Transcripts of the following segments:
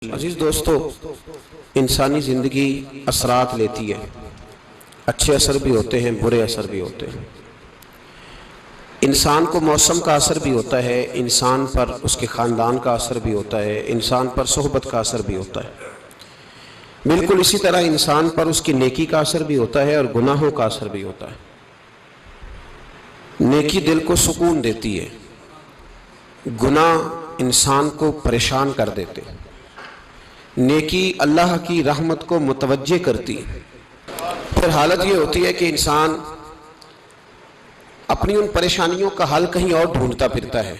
عزیز دوستو، انسانی زندگی اثرات لیتی ہے، اچھے اثر بھی ہوتے ہیں، برے اثر بھی ہوتے ہیں۔ انسان کو موسم کا اثر بھی ہوتا ہے، انسان پر اس کے خاندان کا اثر بھی ہوتا ہے، انسان پر صحبت کا اثر بھی ہوتا ہے۔ بالکل اسی طرح انسان پر اس کی نیکی کا اثر بھی ہوتا ہے اور گناہوں کا اثر بھی ہوتا ہے۔ نیکی دل کو سکون دیتی ہے، گناہ انسان کو پریشان کر دیتے ہیں۔ نیکی اللہ کی رحمت کو متوجہ کرتی ہے۔ پھر حالت یہ ہوتی ہے کہ انسان اپنی ان پریشانیوں کا حل کہیں اور ڈھونڈتا پھرتا ہے،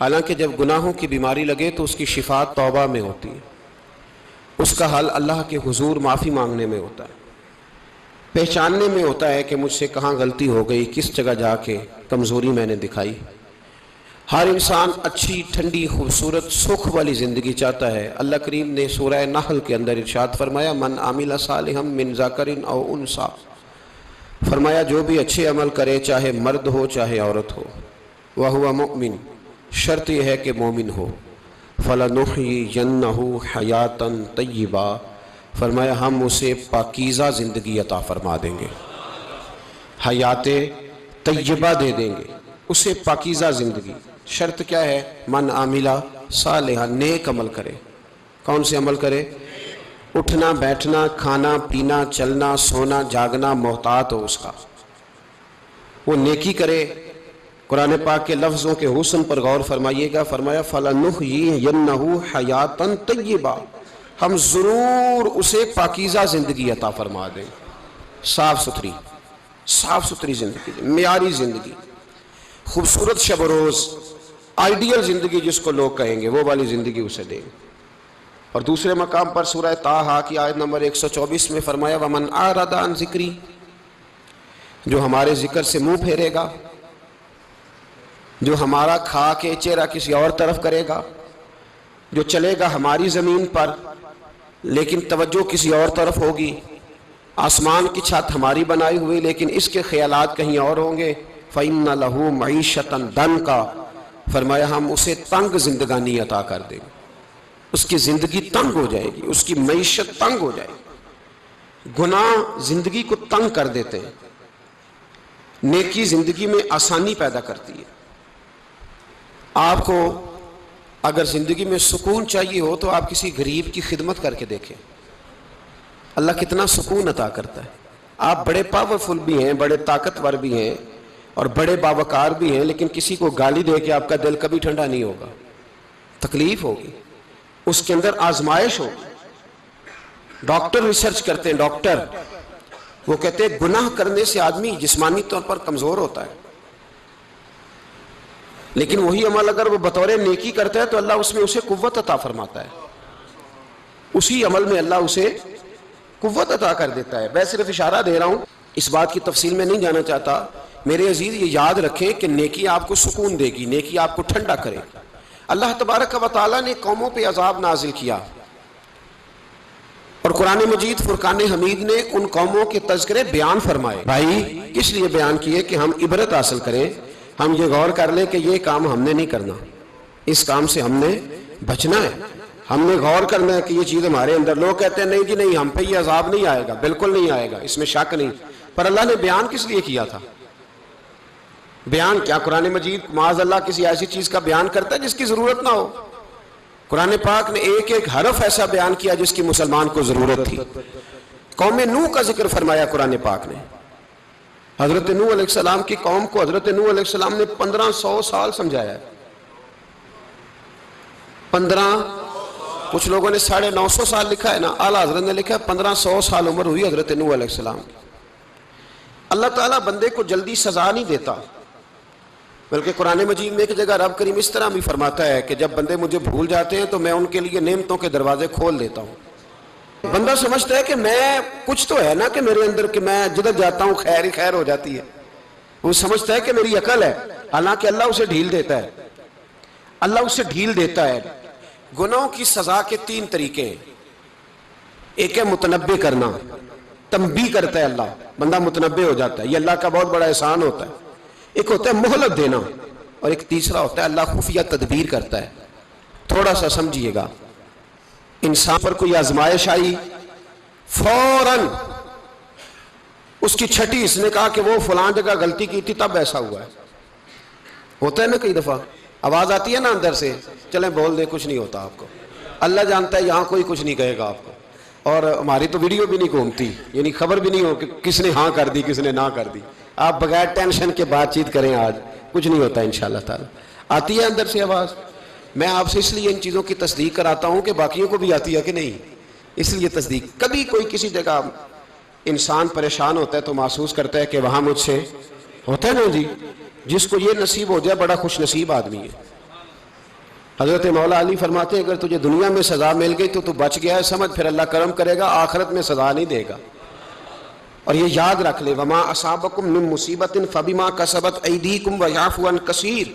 حالانکہ جب گناہوں کی بیماری لگے تو اس کی شفا توبہ میں ہوتی ہے، اس کا حل اللہ کے حضور معافی مانگنے میں ہوتا ہے، پہچاننے میں ہوتا ہے کہ مجھ سے کہاں غلطی ہو گئی، کس جگہ جا کے کمزوری میں نے دکھائی۔ ہر انسان اچھی، ٹھنڈی، خوبصورت، سکھ والی زندگی چاہتا ہے۔ اللہ کریم نے سورہ نحل کے اندر ارشاد فرمایا، من عمل صالحا من ذکر او انثی، فرمایا جو بھی اچھے عمل کرے، چاہے مرد ہو چاہے عورت ہو، وہو مؤمن، شرط یہ ہے کہ مومن ہو، فلنحیینہ حیاتا طیبہ، فرمایا ہم اسے پاکیزہ زندگی عطا فرما دیں گے، حیات طیبہ دے دیں گے اسے، پاکیزہ زندگی۔ شرط کیا ہے؟ من عامل صالحا، نیک عمل کرے۔ کون سے عمل کرے؟ اٹھنا بیٹھنا، کھانا پینا، چلنا سونا جاگنا محتاط ہو اس کا، وہ نیکی کرے۔ قرآن پاک کے لفظوں کے حسن پر غور فرمائیے گا، فرمایا فَلَنُحْيِيَنَّهُ حَيَاتًا طَيِّبًا، ہم ضرور اسے پاکیزہ زندگی عطا فرما دیں، صاف ستھری زندگی، معیاری زندگی، خوبصورت شب و روز، آئیڈیل زندگی جس کو لوگ کہیں گے، وہ والی زندگی اسے دیں۔ اور دوسرے مقام پر سورہ طٰہٰ کی آیت نمبر 124 میں فرمایا وَمَنْ أَعْرَضَ عَنْ ذِكْرِي، جو ہمارے ذکر سے منہ پھیرے گا، جو ہمارا کھا کے چہرہ کسی اور طرف کرے گا، جو چلے گا ہماری زمین پر لیکن توجہ کسی اور طرف ہوگی، آسمان کی چھت ہماری بنائی ہوئی لیکن اس کے خیالات کہیں اور ہوں گے، فَإِنَّ لَهُ مَعِيشَةً ضَنْكَ، فرمایا ہم اسے تنگ زندگانی عطا کر دیں گے، اس کی زندگی تنگ ہو جائے گی، اس کی معیشت تنگ ہو جائے گی۔ گناہ زندگی کو تنگ کر دیتے ہیں، نیکی زندگی میں آسانی پیدا کرتی ہے۔ آپ کو اگر زندگی میں سکون چاہیے ہو تو آپ کسی غریب کی خدمت کر کے دیکھیں، اللہ کتنا سکون عطا کرتا ہے۔ آپ بڑے پاورفل بھی ہیں، بڑے طاقتور بھی ہیں اور بڑے باوقار بھی ہیں، لیکن کسی کو گالی دے کے آپ کا دل کبھی ٹھنڈا نہیں ہوگا، تکلیف ہوگی، اس کے اندر آزمائش ہوگی۔ ڈاکٹر ریسرچ کرتے ہیں، ڈاکٹر وہ کہتے ہیں گناہ کرنے سے آدمی جسمانی طور پر کمزور ہوتا ہے، لیکن وہی عمل اگر وہ بطور نیکی کرتا ہے تو اللہ اس میں اسے قوت عطا فرماتا ہے، اسی عمل میں اللہ اسے قوت عطا کر دیتا ہے۔ میں صرف اشارہ دے رہا ہوں، اس بات کی تفصیل میں نہیں جانا چاہتا۔ میرے عزیز یہ یاد رکھیں کہ نیکی آپ کو سکون دے گی، نیکی آپ کو ٹھنڈا کرے گی۔ اللہ تبارک و تعالیٰ نے قوموں پہ عذاب نازل کیا اور قرآن مجید فرقان حمید نے ان قوموں کے تذکرے بیان فرمائے۔ بھائی کس لیے بیان کیے؟ کہ ہم عبرت حاصل کریں، ہم یہ غور کر لیں کہ یہ کام ہم نے نہیں کرنا، اس کام سے ہم نے بچنا ہے، ہم نے غور کرنا ہے کہ یہ چیز ہمارے اندر۔ لوگ کہتے ہیں نہیں جی نہیں، ہم پہ یہ عذاب نہیں آئے گا، بالکل نہیں آئے گا، اس میں شک نہیں۔ پر اللہ نے بیان کس لیے کیا تھا؟ بیان کیا قرآن مجید معاذ اللہ کسی ایسی چیز کا بیان کرتا ہے جس کی ضرورت نہ ہو؟ قرآن پاک نے ایک ایک حرف ایسا بیان کیا جس کی مسلمان کو ضرورت تھی۔ قوم نوح کا ذکر فرمایا قرآن پاک نے، حضرت نوح علیہ السلام کی قوم کو حضرت نوح علیہ السلام نے 1500 سال سمجھایا ہے، 15، کچھ لوگوں نے 950 سال لکھا ہے نا، اعلیٰ حضرت نے لکھا ہے 1500 سال عمر ہوئی حضرت نوح علیہ السلام کی۔ اللہ تعالیٰ بندے کو جلدی سزا نہیں دیتا، بلکہ قرآن مجید میں ایک جگہ رب کریم اس طرح بھی فرماتا ہے کہ جب بندے مجھے بھول جاتے ہیں تو میں ان کے لیے نعمتوں کے دروازے کھول دیتا ہوں۔ بندہ سمجھتا ہے کہ میں کچھ تو ہے نا کہ میرے اندر، کہ میں جدھر جاتا ہوں خیر ہی خیر ہو جاتی ہے، وہ سمجھتا ہے کہ میری عقل ہے، حالانکہ اللہ اسے ڈھیل دیتا ہے، اللہ اسے ڈھیل دیتا ہے۔ گناہوں کی سزا کے 3 طریقے ہیں۔ ایک ہے متنبع کرنا، تنبیہ کرتا ہے اللہ، بندہ متنبع ہو جاتا ہے، یہ اللہ کا بہت بڑا احسان ہوتا ہے۔ ایک ہوتا ہے مہلت دینا، اور ایک تیسرا ہوتا ہے اللہ خفیہ تدبیر کرتا ہے۔ تھوڑا سا سمجھیے گا، انسان پر کوئی آزمائش آئی فوراً اس کی چھٹی اس نے کہا کہ وہ فلاں جگہ غلطی کی تھی تب ایسا ہوا ہے. ہوتا ہے نا کئی دفعہ آواز آتی ہے نا اندر سے, چلیں بول دیں کچھ نہیں ہوتا آپ کو, اللہ جانتا ہے یہاں کوئی کچھ نہیں کہے گا آپ کو. اور ہماری تو ویڈیو بھی نہیں گھومتی, یعنی خبر بھی نہیں ہو کہ کس نے ہاں کر دی کس نے نہ کر دی. آپ بغیر ٹینشن کے بات چیت کریں, آج کچھ نہیں ہوتا انشاءاللہ تعالی. آتی ہے اندر سے آواز. میں آپ سے اس لیے ان چیزوں کی تصدیق کراتا ہوں کہ باقیوں کو بھی آتی ہے کہ نہیں, اس لیے تصدیق. کبھی کوئی کسی جگہ انسان پریشان ہوتا ہے تو محسوس کرتا ہے کہ وہاں مجھ سے ہوتا ہے نا جی, جس کو یہ نصیب ہو جائے بڑا خوش نصیب آدمی ہے. حضرت مولا علی فرماتے ہیں اگر تجھے دنیا میں سزا مل گئی تو بچ گیا ہے, سمجھ پھر اللہ کرم کرے گا, آخرت میں سزا نہیں دے گا. اور یہ یاد رکھ لے, وما اصابکم من مصیبت فبما کسبت ایدیکم ویعفو عن کثیر.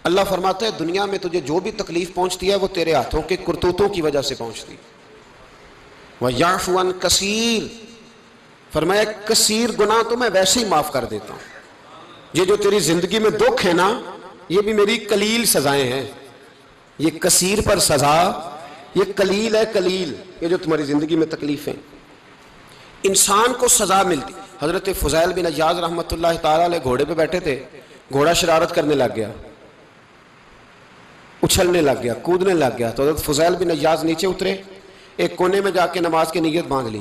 اللہ فرماتا ہے دنیا میں تجھے جو بھی تکلیف پہنچتی ہے وہ تیرے ہاتھوں کے کرتوتوں کی وجہ سے پہنچتی. ویعفو عن کثیر, فرمایا کثیر گناہ تو میں ویسے ہی معاف کر دیتا ہوں. یہ جو تیری زندگی میں دکھ ہے نا, یہ بھی میری قلیل سزائیں ہیں. یہ کثیر پر سزا, یہ قلیل ہے قلیل, یہ جو تمہاری زندگی میں تکلیفیں. انسان کو سزا ملتی. حضرت فضیل بن عیاض رحمۃ اللہ تعالی علیہ گھوڑے پہ بیٹھے تھے, گھوڑا شرارت کرنے لگ گیا, اچھلنے لگ گیا, کودنے لگ گیا. تو حضرت فضیل بن عیاض نیچے اترے, ایک کونے میں جا کے نماز کی نیت باندھ لی,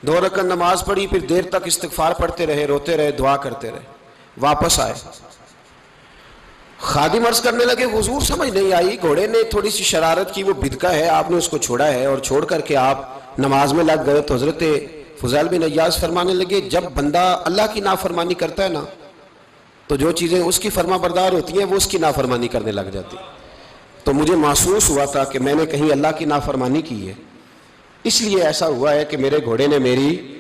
2 رکعت نماز پڑھی, پھر دیر تک استغفار پڑھتے رہے, روتے رہے, دعا کرتے رہے. واپس آئے, خادم عرض کرنے لگے حضور سمجھ نہیں آئی, گھوڑے نے تھوڑی سی شرارت کی, وہ بدکا ہے, آپ نے اس کو چھوڑا ہے اور چھوڑ کر کے آپ نماز میں لگ گئے. تو حضرت فضیل بن عیاض فرمانے لگے جب بندہ اللہ کی نافرمانی کرتا ہے نا تو جو چیزیں اس کی فرما بردار ہوتی ہیں وہ اس کی نافرمانی کرنے لگ جاتی. تو مجھے محسوس ہوا تھا کہ میں نے کہیں اللہ کی نافرمانی کی ہے, اس لیے ایسا ہوا ہے کہ میرے گھوڑے نے میری,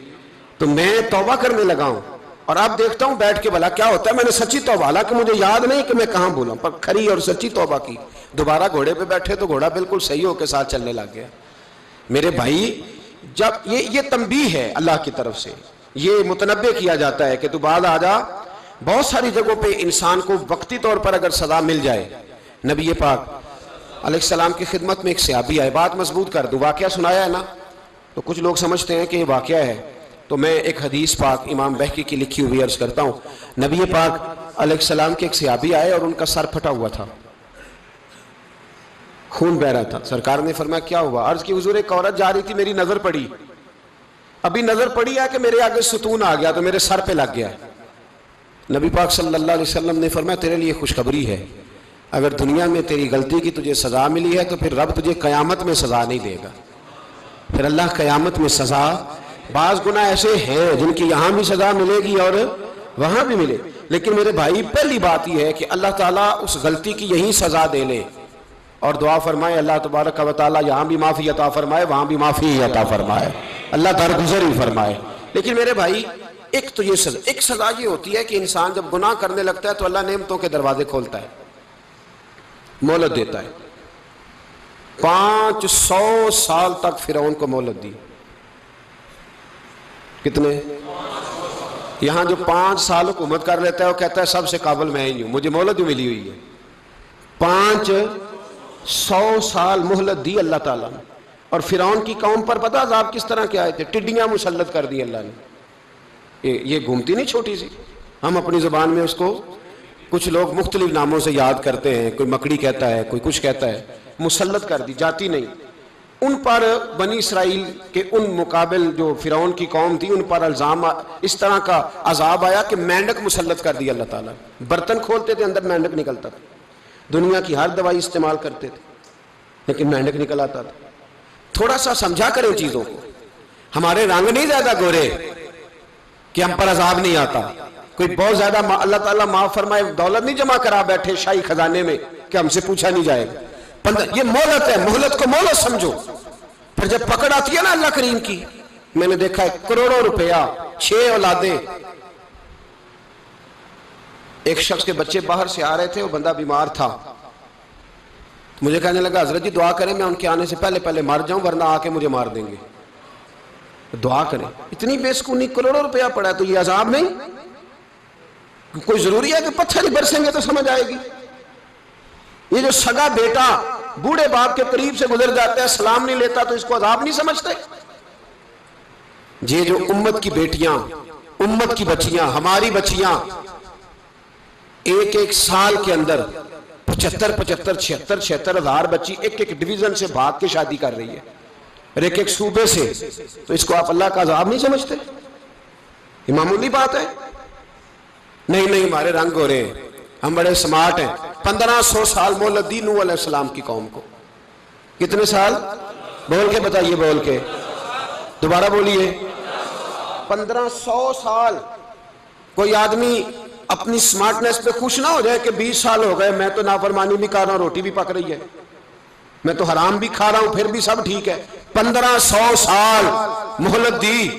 تو میں توبہ کرنے لگا ہوں. اور اب دیکھتا ہوں بیٹھ کے بھلا کیا ہوتا ہے. میں نے سچی توبہ, حالانکہ مجھے یاد نہیں کہ میں کہاں بولا, پر کھری اور سچی توبہ کی. دوبارہ گھوڑے پہ بیٹھے تو گھوڑا بالکل صحیح ہو کے ساتھ چلنے لگ گیا. میرے بھائی جب یہ تنبیہ ہے اللہ کی طرف سے, یہ متنبہ کیا جاتا ہے کہ تو بعد آ جا. بہت ساری جگہوں پہ انسان کو وقتی طور پر اگر سزا مل جائے, نبی پاک علیہ السلام کی خدمت میں ایک صحابی آئے, بات مضبوط کر دوں, واقعہ سنایا ہے نا تو کچھ لوگ سمجھتے ہیں کہ یہ واقعہ ہے, تو میں ایک حدیث پاک امام بہقی کی لکھی ہوئی عرض کرتا ہوں. نبی پاک علیہ السلام کے ایک صحابی آئے اور ان کا سر پھٹا ہوا تھا, خون بہ رہا تھا. سرکار نے فرمایا کیا ہوا؟ عرض کی حضور ایک عورت جا رہی تھی, میری نظر پڑی, ابھی نظر پڑی ہے کہ میرے آگے ستون آ گیا تو میرے سر پہ لگ گیا. نبی پاک صلی اللہ علیہ وسلم نے فرمایا تیرے لیے خوشخبری ہے, اگر دنیا میں تیری غلطی کی تجھے سزا ملی ہے تو پھر رب تجھے قیامت میں سزا نہیں دے گا. پھر اللہ قیامت میں سزا, بعض گناہ ایسے ہیں جن کی یہاں بھی سزا ملے گی اور وہاں بھی ملے, لیکن میرے بھائی پہلی بات یہ ہے کہ اللہ تعالیٰ اس غلطی کی یہی سزا دے لے اور دعا فرمائے اللہ تبارک و تعالیٰ یہاں بھی معافی عطا فرمائے, وہاں بھی معافی عطا فرمائے, اللہ درگزر ہی فرمائے. لیکن میرے بھائی ایک تو یہ سزا, ایک سزا یہ ہوتی ہے کہ انسان جب گناہ کرنے لگتا ہے تو اللہ نعمتوں کے دروازے کھولتا ہے, مہلت دیتا ہے. 500 سال تک فرعون کو مہلت دی. کتنے؟ یہاں جو 5 سال حکومت کر لیتا ہے وہ کہتا ہے سب سے قابل میں ہی ہوں, مجھے مہلت ملی ہوئی ہے. 500 سال مہلت دی اللہ تعالیٰ نے. اور فرعون کی قوم پر پتہ عذاب کس طرح کے آئے تھے؟ ٹڈیاں مسلط کر دی اللہ نے. یہ گھومتی نہیں چھوٹی سی, ہم اپنی زبان میں اس کو کچھ لوگ مختلف ناموں سے یاد کرتے ہیں, کوئی مکڑی کہتا ہے, کوئی کچھ کہتا ہے. مسلط کر دی, جاتی نہیں. ان پر بنی اسرائیل کے ان مقابل جو فرعون کی قوم تھی ان پر الزام اس طرح کا عذاب آیا کہ مینڈک مسلط کر دی اللہ تعالیٰ. برتن کھولتے تھے اندر مینڈک نکلتا تھا, دنیا کی ہر دوائی استعمال کرتے تھے لیکن مینڈک نکل آتا تھا. تھوڑا سا سمجھا کریں چیزوں کو, ہمارے رنگ نہیں زیادہ گورے کہ ہم پر عذاب نہیں آتا. کوئی بہت زیادہ اللہ تعالیٰ معاف فرمائے دولت نہیں جمع کرا بیٹھے شاہی خزانے میں کہ ہم سے پوچھا نہیں جائے گا. یہ مہلت ہے, مہلت کو مہلت سمجھو. پھر جب پکڑ آتی ہے نا اللہ کریم کی, میں نے دیکھا ہے کروڑوں روپیہ, 6 اولادیں. ایک شخص کے بچے باہر سے آ رہے تھے, وہ بندہ بیمار تھا, مجھے کہنے لگا حضرت جی دعا کریں میں ان کے آنے سے پہلے مر جاؤں ورنہ آ کے مجھے مار دیں گے, دعا کریں. اتنی بے سکونی, کروڑوں روپیہ پڑا ہے تو یہ عذاب نہیں؟ کوئی ضروری ہے کہ پتھر ہی برسیں گے تو سمجھ آئے گی؟ یہ جو سگا بیٹا بوڑھے باپ کے قریب سے گزر جاتا ہے سلام نہیں لیتا تو اس کو عذاب نہیں سمجھتے؟ یہ جو امت کی بیٹیاں، امت کی بچیاں، ہماری بچیاں ایک ایک سال کے اندر 75,000 ہزار بچی ایک ایک ڈویژن سے بھاگ کے شادی کر رہی ہے اور ایک ایک صوبے سے، تو اس کو آپ اللہ کا عذاب نہیں سمجھتے؟ یہ معمولی بات ہے؟ نہیں ہمارے رنگ ہو رہے ہیں، ہم بڑے سمارٹ ہیں۔ 1500 سال مہلت دی نوح علیہ السلام کی قوم کو۔ کتنے سال؟ بول کے بتائیے، بول کے دوبارہ بولیے۔ 1500 سال۔ کوئی آدمی اپنی سمارٹنس پہ خوش نہ ہو جائے کہ 20 سال ہو گئے میں تو نافرمانی بھی کر رہا ہوں، روٹی بھی پک رہی ہے، میں تو حرام بھی کھا رہا ہوں، پھر بھی سب ٹھیک ہے۔ 1500 سال مہلت دی،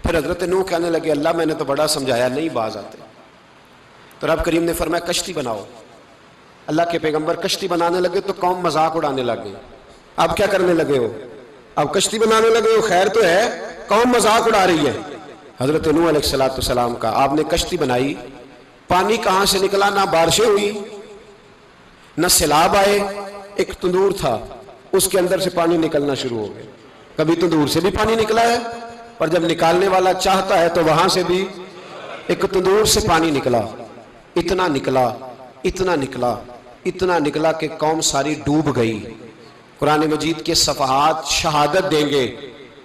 پھر حضرت نوح کہنے لگے اللہ میں نے تو بڑا سمجھایا نہیں باز آتے، تو رب کریم نے فرمایا کشتی بناؤ۔ اللہ کے پیغمبر کشتی بنانے لگے تو قوم مذاق اڑانے لگ گئی۔ اب کیا کرنے لگے ہو؟ اب کشتی بنانے لگے ہو، خیر تو ہے، قوم مذاق اڑا رہی ہے۔ حضرت نوح علیہ السلام کا آپ نے کشتی بنائی، پانی کہاں سے نکلا؟ نہ بارشیں ہوئی نہ سیلاب آئے، ایک تندور تھا اس کے اندر سے پانی نکلنا شروع ہو گیا۔ کبھی تندور سے بھی پانی نکلا ہے اور جب نکالنے والا چاہتا ہے تو وہاں سے بھی ایک تندور سے پانی نکلا، اتنا نکلا اتنا نکلا اتنا نکلا کہ قوم ساری ڈوب گئی۔ قرآن مجید کے صفحات شہادت دیں گے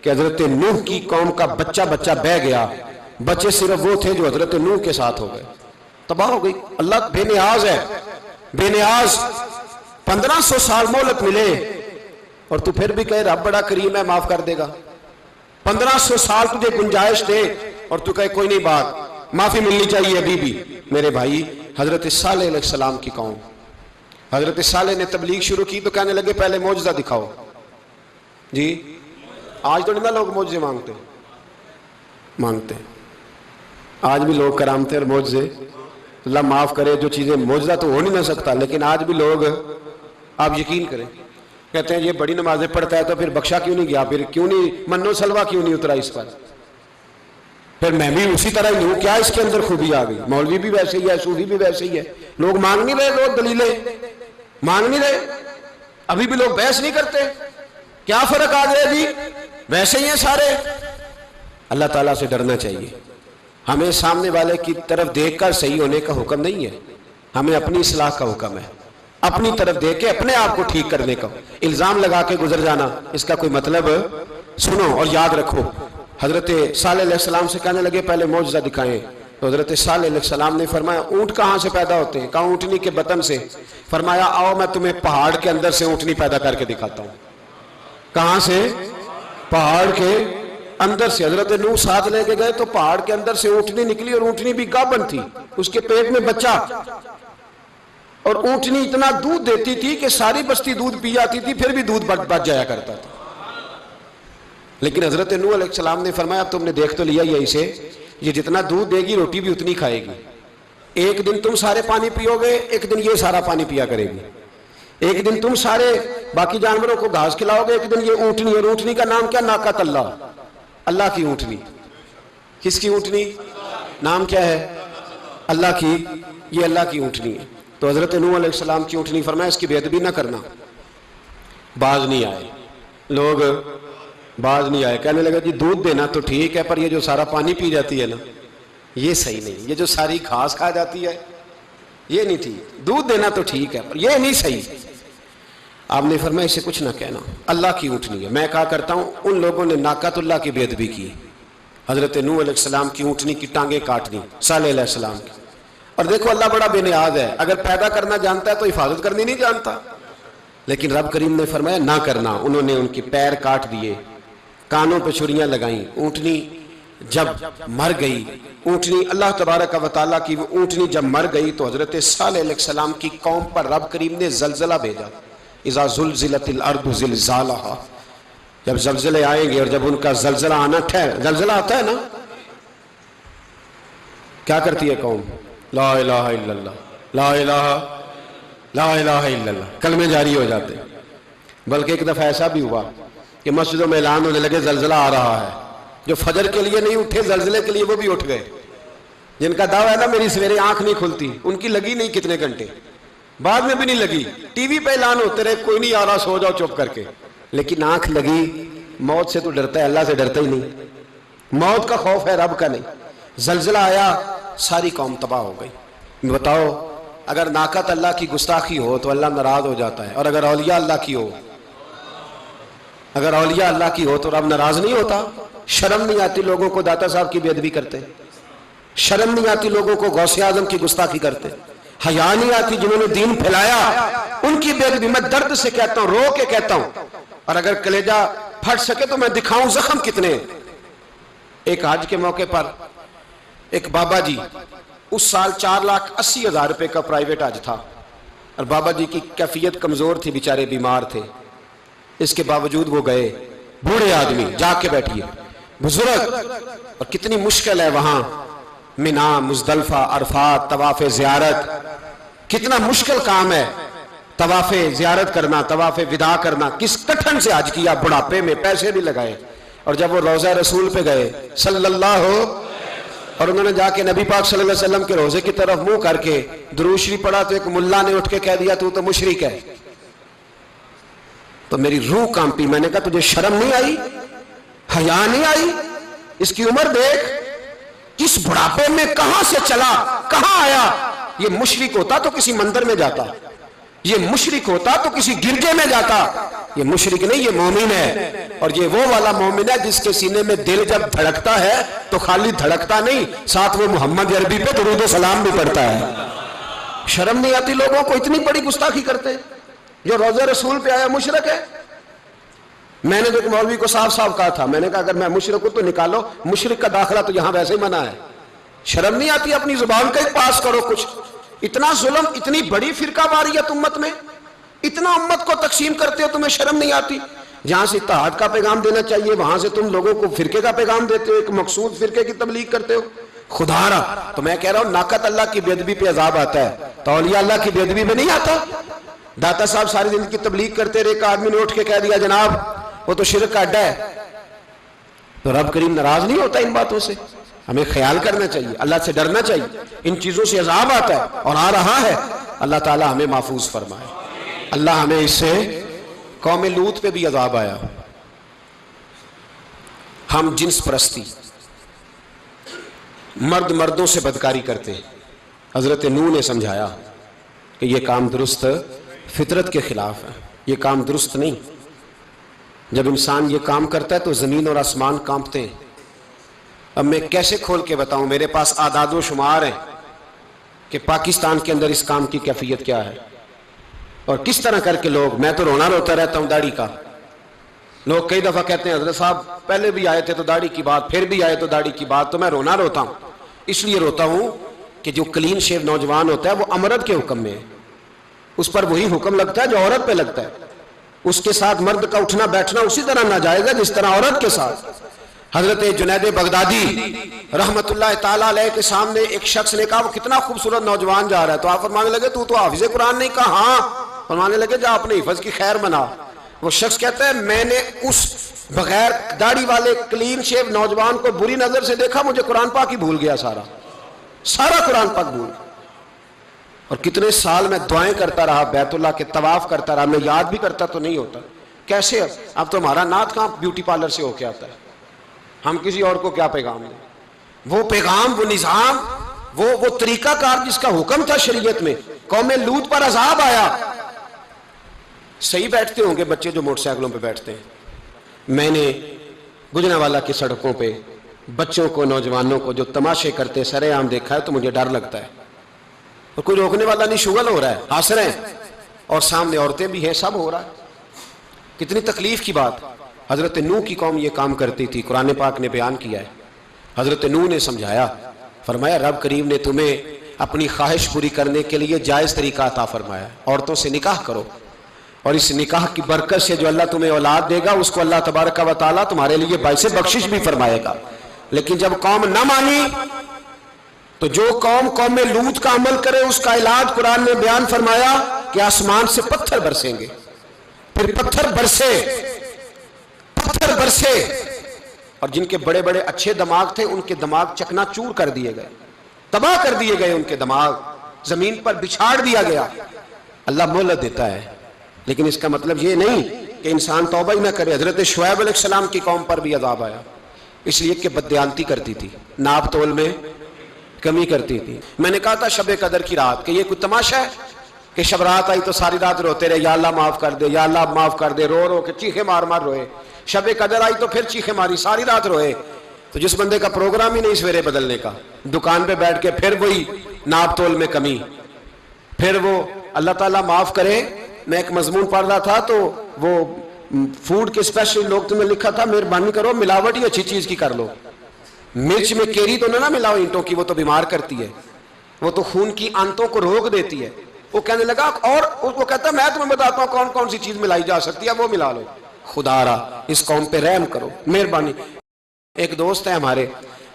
کہ حضرت نوح کی قوم کا بچہ بچہ بہ گیا، بچے صرف وہ تھے جو حضرت نوح کے ساتھ ہو گئے، تباہ ہو گئی۔ اللہ بے نیاز ہے، بے نیاز۔ 1500 سال مہلت ملے اور تو پھر بھی کہے رب بڑا کریم ہے معاف کر دے گا۔ 1500 سال تجھے گنجائش دے اور تو کہے کوئی نہیں، بات معافی ملنی چاہیے ابھی بھی۔ میرے بھائی، حضرت صالح علیہ السلام کی قوم، حضرت صالح نے تبلیغ شروع کی تو کہنے لگے پہلے معجزہ دکھاؤ۔ جی آج تو نہیں نا لوگ معجزے مانگتے، آج بھی لوگ کرامتے اور معجزے، اللہ معاف کرے، جو چیزیں معجزہ تو ہو نہیں نہ سکتا، لیکن آج بھی لوگ، آپ یقین کریں، کہتے ہیں یہ بڑی نمازیں پڑھتا ہے تو پھر بخشا کیوں نہیں گیا، پھر کیوں نہیں منو سلوا کیوں نہیں اترا اس پر، پھر میں بھی اسی طرح ہی ہوں، کیا اس کے اندر خوبی آ گئی؟ مولوی بھی ویسے ہی ہے، صوفی بھی ویسے ہی ہے، لوگ مانگ نہیں رہے، لوگ دلیلیں مانگ نہیں رہے، ابھی بھی لوگ بحث نہیں کرتے، کیا فرق آ گیا جی؟ ویسے ہی ہیں سارے۔ اللہ تعالیٰ سے ڈرنا چاہیے، ہمیں سامنے والے کی طرف دیکھ کر صحیح ہونے کا حکم نہیں ہے، ہمیں اپنی اصلاح کا حکم ہے، اپنی طرف دیکھ کے اپنے آپ کو ٹھیک کرنے کا۔ الزام لگا کے گزر جانا اس کا کوئی مطلب، سنو اور یاد رکھو۔ حضرت صالح علیہ السلام سے کہنے لگے پہلے معجزہ دکھائیں، تو حضرت صالح علیہ السلام نے فرمایا اونٹ کہاں سے پیدا ہوتے ہیں؟ کہا اونٹنی کے بطن سے۔ فرمایا آؤ میں تمہیں پہاڑ کے اندر سے اونٹنی پیدا کر کے دکھاتا ہوں۔ کہاں سے؟ پہاڑ کے اندر سے۔ حضرت نوح ساتھ لے کے گئے تو پہاڑ کے اندر سے اونٹنی نکلی، اور اونٹنی بھی گابن تھی، اس کے پیٹ میں بچہ، اور اونٹنی اتنا دودھ دیتی تھی کہ ساری بستی دودھ پی جاتی تھی، پھر بھی دودھ بچ جایا کرتا تھا۔ لیکن حضرت نوح علیہ السلام نے فرمایا تم نے دیکھ تو لیا یہی سے، یہ جتنا دودھ دے گی روٹی بھی اتنی کھائے گی، ایک دن تم سارے پانی پیو گے، ایک دن یہ سارا پانی پیا کرے گی، ایک دن تم سارے باقی جانوروں کو گھاس کھلاؤ گے، ایک دن یہ اونٹنی، اور اونٹنی کا نام کیا؟ ناقۃ اللہ، اللہ کی اونٹنی۔ کس کی اونٹنی؟ نام کیا ہے؟ اللہ کی، یہ اللہ کی اونٹنی ہے۔ تو حضرت نوح علیہ السلام کی اونٹنی، فرمایا اس کی بے ادبی نہ کرنا۔ باز نہیں آئے لوگ، باز نہیں آئے، کہنے لگا جی دودھ دینا تو ٹھیک ہے، پر یہ جو سارا پانی پی جاتی ہے نا یہ صحیح نہیں، یہ جو ساری گھاس کھا جاتی ہے یہ نہیں ٹھیک، دودھ دینا تو ٹھیک ہے پر یہ نہیں صحیح۔ آپ نے فرمایا اسے کچھ نہ کہنا، اللہ کی اونٹنی ہے۔ میں کہا کرتا ہوں ان لوگوں نے ناقۃ اللہ کی بے ادبی کی، حضرت نوح علیہ السلام کی اونٹنی کی ٹانگیں کاٹ دی، صالح علیہ السلام کی۔ اور دیکھو اللہ بڑا بے نیاز ہے، اگر پیدا کرنا جانتا ہے تو حفاظت کرنی نہیں جانتا، لیکن رب کریم نے فرمایا نہ کرنا۔ انہوں نے ان کے پیر کاٹ دیے، کانوں پہ چھریاں لگائیں۔ اونٹنی جب مر گئی، اونٹنی اللہ تبارک و تعالیٰ کی وہ اونٹنی جب مر گئی تو حضرت صالح علیہ السلام کی قوم پر رب کریم نے زلزلہ بھیجا۔ اذا زلزلت الارض زلزالہا، جب زلزلے آئیں گے اور جب ان کا زلزلہ آنا زلزلہ آتا ہے نا، کیا کرتی ہے قوم؟ لا الہ الا اللہ، لا الہ الا اللہ، کلمے جاری ہو جاتے۔ بلکہ ایک دفعہ ایسا بھی ہوا کہ مسجدوں میں اعلان ہونے لگے زلزلہ آ رہا ہے، جو فجر کے لیے نہیں اٹھے زلزلے کے لیے وہ بھی اٹھ گئے، جن کا دعویٰ ہے نا میری سویرے آنکھ نہیں کھلتی، ان کی لگی نہیں کتنے گھنٹے، بعد میں بھی نہیں لگی، ٹی وی پہ اعلان ہوتے رہے کوئی نہیں آ رہا سو جاؤ چپ کر کے، لیکن آنکھ لگی، موت سے تو ڈرتا ہے، اللہ سے ڈرتا ہی نہیں، موت کا خوف ہے رب کا نہیں۔ زلزلہ آیا ساری قوم تباہ ہو گئی۔ بتاؤ اگر ناقت اللہ کی گستاخی ہو تو اللہ ناراض ہو جاتا ہے، اور اگر اولیاء اللہ کی ہو، اگر اولیاء اللہ کی ہو تو رب ناراض نہیں ہوتا؟ شرم نہیں آتی لوگوں کو داتا صاحب کی بے ادبی کرتے؟ شرم نہیں آتی لوگوں کو غوث اعظم کی گستاخی کرتے؟ حیا نہیں آتی جنہوں نے دین پھیلایا ان کی بے ادبی؟ میں درد سے کہتا ہوں، رو کے کہتا ہوں، اور اگر کلیجہ پھٹ سکے تو میں دکھاؤں زخم کتنے۔ ایک حج کے موقع پر ایک بابا جی، اس سال 4,80,000 روپے کا پرائیویٹ حج تھا، اور بابا جی کی کیفیت کمزور تھی، بیچارے بیمار تھے، اس کے باوجود وہ گئے۔ بوڑھے آدمی، جا کے بیٹھیے، بزرگ، اور کتنی مشکل ہے وہاں مینا، مزدلفہ، عرفات، طواف زیارت، کتنا مشکل کام ہے طواف زیارت کرنا، طواف وداع کرنا، کس کٹھن سے حج کیا، بڑھاپے میں پیسے بھی لگائے، اور جب وہ روضہ رسول پہ گئے صلی اللہ اور انہوں نے جا کے نبی پاک صلی اللہ علیہ وسلم کے روضے کی طرف منہ کر کے درود شریف پڑھا تو ایک ملا نے اٹھ کے کہہ دیا تو مشرک ہے۔ تو میری روح کانپی، میں نے کہا تجھے شرم نہیں آئی، حیا نہیں آئی؟ اس کی عمر دیکھ، کس بڑھاپے میں کہاں سے چلا، کہاں آیا۔ یہ مشرک ہوتا تو کسی مندر میں جاتا، یہ مشرک ہوتا تو کسی گرجے میں جاتا، یہ مشرک نہیں، یہ مومن ہے، اور یہ وہ والا مومن ہے جس کے سینے میں دل جب دھڑکتا ہے تو خالی دھڑکتا نہیں، ساتھ وہ محمد عربی پہ درود و سلام بھی پڑھتا ہے۔ شرم نہیں آتی لوگوں کو؟ اتنی بڑی گستاخی کرتے، جو روضہ رسول پہ آیا مشرک ہے۔ میں نے تو ایک مولوی کو صاف صاف کہا تھا، میں نے کہا اگر میں مشرک ہوں تو نکالو، مشرک کا داخلہ تو یہاں ویسے ہی منع ہے۔ شرم نہیں آتی؟ اپنی زبان کا ہی پاس کرو کچھ۔ اتنا ظلم، اتنی بڑی فرقہ واریت امت میں، اتنا امت کو تقسیم کرتے ہو، تمہیں شرم نہیں آتی؟ جہاں سے اتحاد کا پیغام دینا چاہیے وہاں سے تم لوگوں کو فرقے کا پیغام دیتے ہو، ایک مقصود فرقے کی تبلیغ کرتے ہو۔ خدا را، تو میں کہہ رہا ہوں ناقت اللہ کی بے ادبی پہ عذاب آتا ہے تو اولیاء اللہ کی بے ادبی پہ نہیں آتا؟ داتا صاحب ساری زندگی کی تبلیغ کرتے رہے، ایک آدمی نے اٹھ کے کہہ دیا جناب وہ تو شرک کا اڈا ہے، تو رب کریم ناراض نہیں ہوتا ان باتوں سے؟ ہمیں خیال کرنا چاہیے، اللہ سے ڈرنا چاہیے، ان چیزوں سے عذاب آتا ہے اور آ رہا ہے، اللہ تعالی ہمیں محفوظ فرمائے۔ اللہ ہمیں اس سے، قوم لوط پہ بھی عذاب آیا، ہم جنس پرستی، مرد مردوں سے بدکاری کرتے، حضرت نوح نے سمجھایا کہ یہ کام درست فطرت کے خلاف ہے، یہ کام درست نہیں۔ جب انسان یہ کام کرتا ہے تو زمین اور آسمان کانپتے ہیں۔ اب میں کیسے کھول کے بتاؤں، میرے پاس اعداد و شمار ہیں کہ پاکستان کے اندر اس کام کی کیفیت کیا ہے، اور کس طرح کر کے لوگ، میں تو رونا روتا رہتا ہوں داڑھی کا۔ لوگ کئی دفعہ کہتے ہیں حضرت صاحب پہلے بھی آئے تھے تو داڑھی کی بات، پھر بھی آئے تو داڑھی کی بات، تو میں رونا روتا ہوں۔ اس لیے روتا ہوں کہ جو کلین شیو نوجوان ہوتا ہے وہ امرد کے حکم میں ہے، اس پر وہی حکم لگتا ہے جو عورت پہ لگتا ہے، اس کے ساتھ مرد کا اٹھنا بیٹھنا اسی طرح ناجائز ہے جس طرح عورت کے ساتھ۔ حضرت جنید بغدادی رحمت اللہ تعالیٰ علیہ کے سامنے ایک شخص نے کہا وہ کتنا خوبصورت نوجوان جا رہا ہے، تو آپ فرمانے لگے تو حافظ قرآن نہیں؟ کہا ہاں۔ فرمانے لگے جا اپنے حفظ کی خیر بنا۔ وہ شخص کہتا ہے میں نے اس بغیر داڑھی والے کلین شیو نوجوان کو بری نظر سے دیکھا، مجھے قرآن پاک ہی بھول گیا، سارا قرآن پاک بھول گیا، اور کتنے سال میں دعائیں کرتا رہا، بیت اللہ کے طواف کرتا رہا، میں یاد بھی کرتا تو نہیں ہوتا۔ کیسے اب تو ہمارا نعت کہاں بیوٹی پارلر سے ہو کے آتا ہے، ہم کسی اور کو کیا پیغام دیں؟ وہ پیغام، وہ نظام، وہ طریقہ کار جس کا حکم تھا شریعت میں، قوم لوط پر عذاب آیا۔ صحیح بیٹھتے ہوں گے بچے جو موٹر سائیکلوں پہ بیٹھتے ہیں، میں نے گجرانوالہ کی سڑکوں پہ بچوں کو، نوجوانوں کو جو تماشے کرتے سرے عام دیکھا ہے تو مجھے ڈر لگتا ہے، اور کوئی روکنے والا نہیں، شغل ہو رہا ہے، ہنس رہے ہیں، اور سامنے عورتیں بھی ہیں، سب ہو رہا ہے۔ کتنی تکلیف کی بات۔ حضرت نوح کی قوم یہ کام کرتی تھی، قرآن پاک نے بیان کیا ہے۔ حضرت نوح نے سمجھایا، فرمایا رب کریم نے تمہیں اپنی خواہش پوری کرنے کے لیے جائز طریقہ عطا فرمایا، عورتوں سے نکاح کرو، اور اس نکاح کی برکت سے جو اللہ تمہیں اولاد دے گا اس کو اللہ تبارک و تعالیٰ تمہارے لیے باعث بخشش بھی فرمائے گا۔ لیکن جب قوم نہ مانی تو جو قوم لوط کا عمل کرے اس کا علاج قرآن نے بیان فرمایا کہ آسمان سے پتھر برسیں گے، پھر پتھر برسے، اور جن کے بڑے بڑے اچھے دماغ تھے ان کے دماغ چکنا چور کر دیے گئے، تباہ کر دیے گئے، ان کے دماغ زمین پر بچھاڑ دیا گیا۔ اللہ مہلت دیتا ہے، لیکن اس کا مطلب یہ نہیں کہ انسان توبہ ہی نہ کرے۔ حضرت شعیب علیہ السلام کی قوم پر بھی عذاب آیا، اس لیے کہ بددیانتی کرتی تھی، ناپ تول میں کمی کرتی تھی۔ میں نے کہا تھا شب قدر کی رات کہ یہ کوئی تماشا ہے کہ شب رات آئی تو ساری رات روتے رہے، یا اللہ معاف کر دے، یا اللہ معاف کر دے، رو رو کے چیخے مار مار روئے۔ شب قدر آئی تو پھر چیخے ماری، ساری رات روئے۔ تو جس بندے کا پروگرام ہی نہیں سویرے بدلنے کا، دکان پہ بیٹھ کے پھر وہی ناپ تول میں کمی، پھر وہ اللہ تعالیٰ معاف کرے۔ میں ایک مضمون پڑھ رہا تھا تو وہ فوڈ کے اسپیشل لوگ تمہیں لکھا تھا مہربانی کرو ملاوٹ ہی اچھی چیز کی کر لو، مرچ میں کیری تو نہ ملاؤ اینٹوں کی، وہ تو بیمار کرتی ہے، وہ تو خون کی آنتوں کو روک دیتی ہے۔ وہ کہنے لگا، اور وہ کہتا ہے میں تمہیں بتاتا ہوں کون کون سی چیز ملائی جا سکتی ہے، وہ ملا لو۔ خدا را اس قوم پہ رحم کرو، مہربانی۔ ایک دوست ہے ہمارے،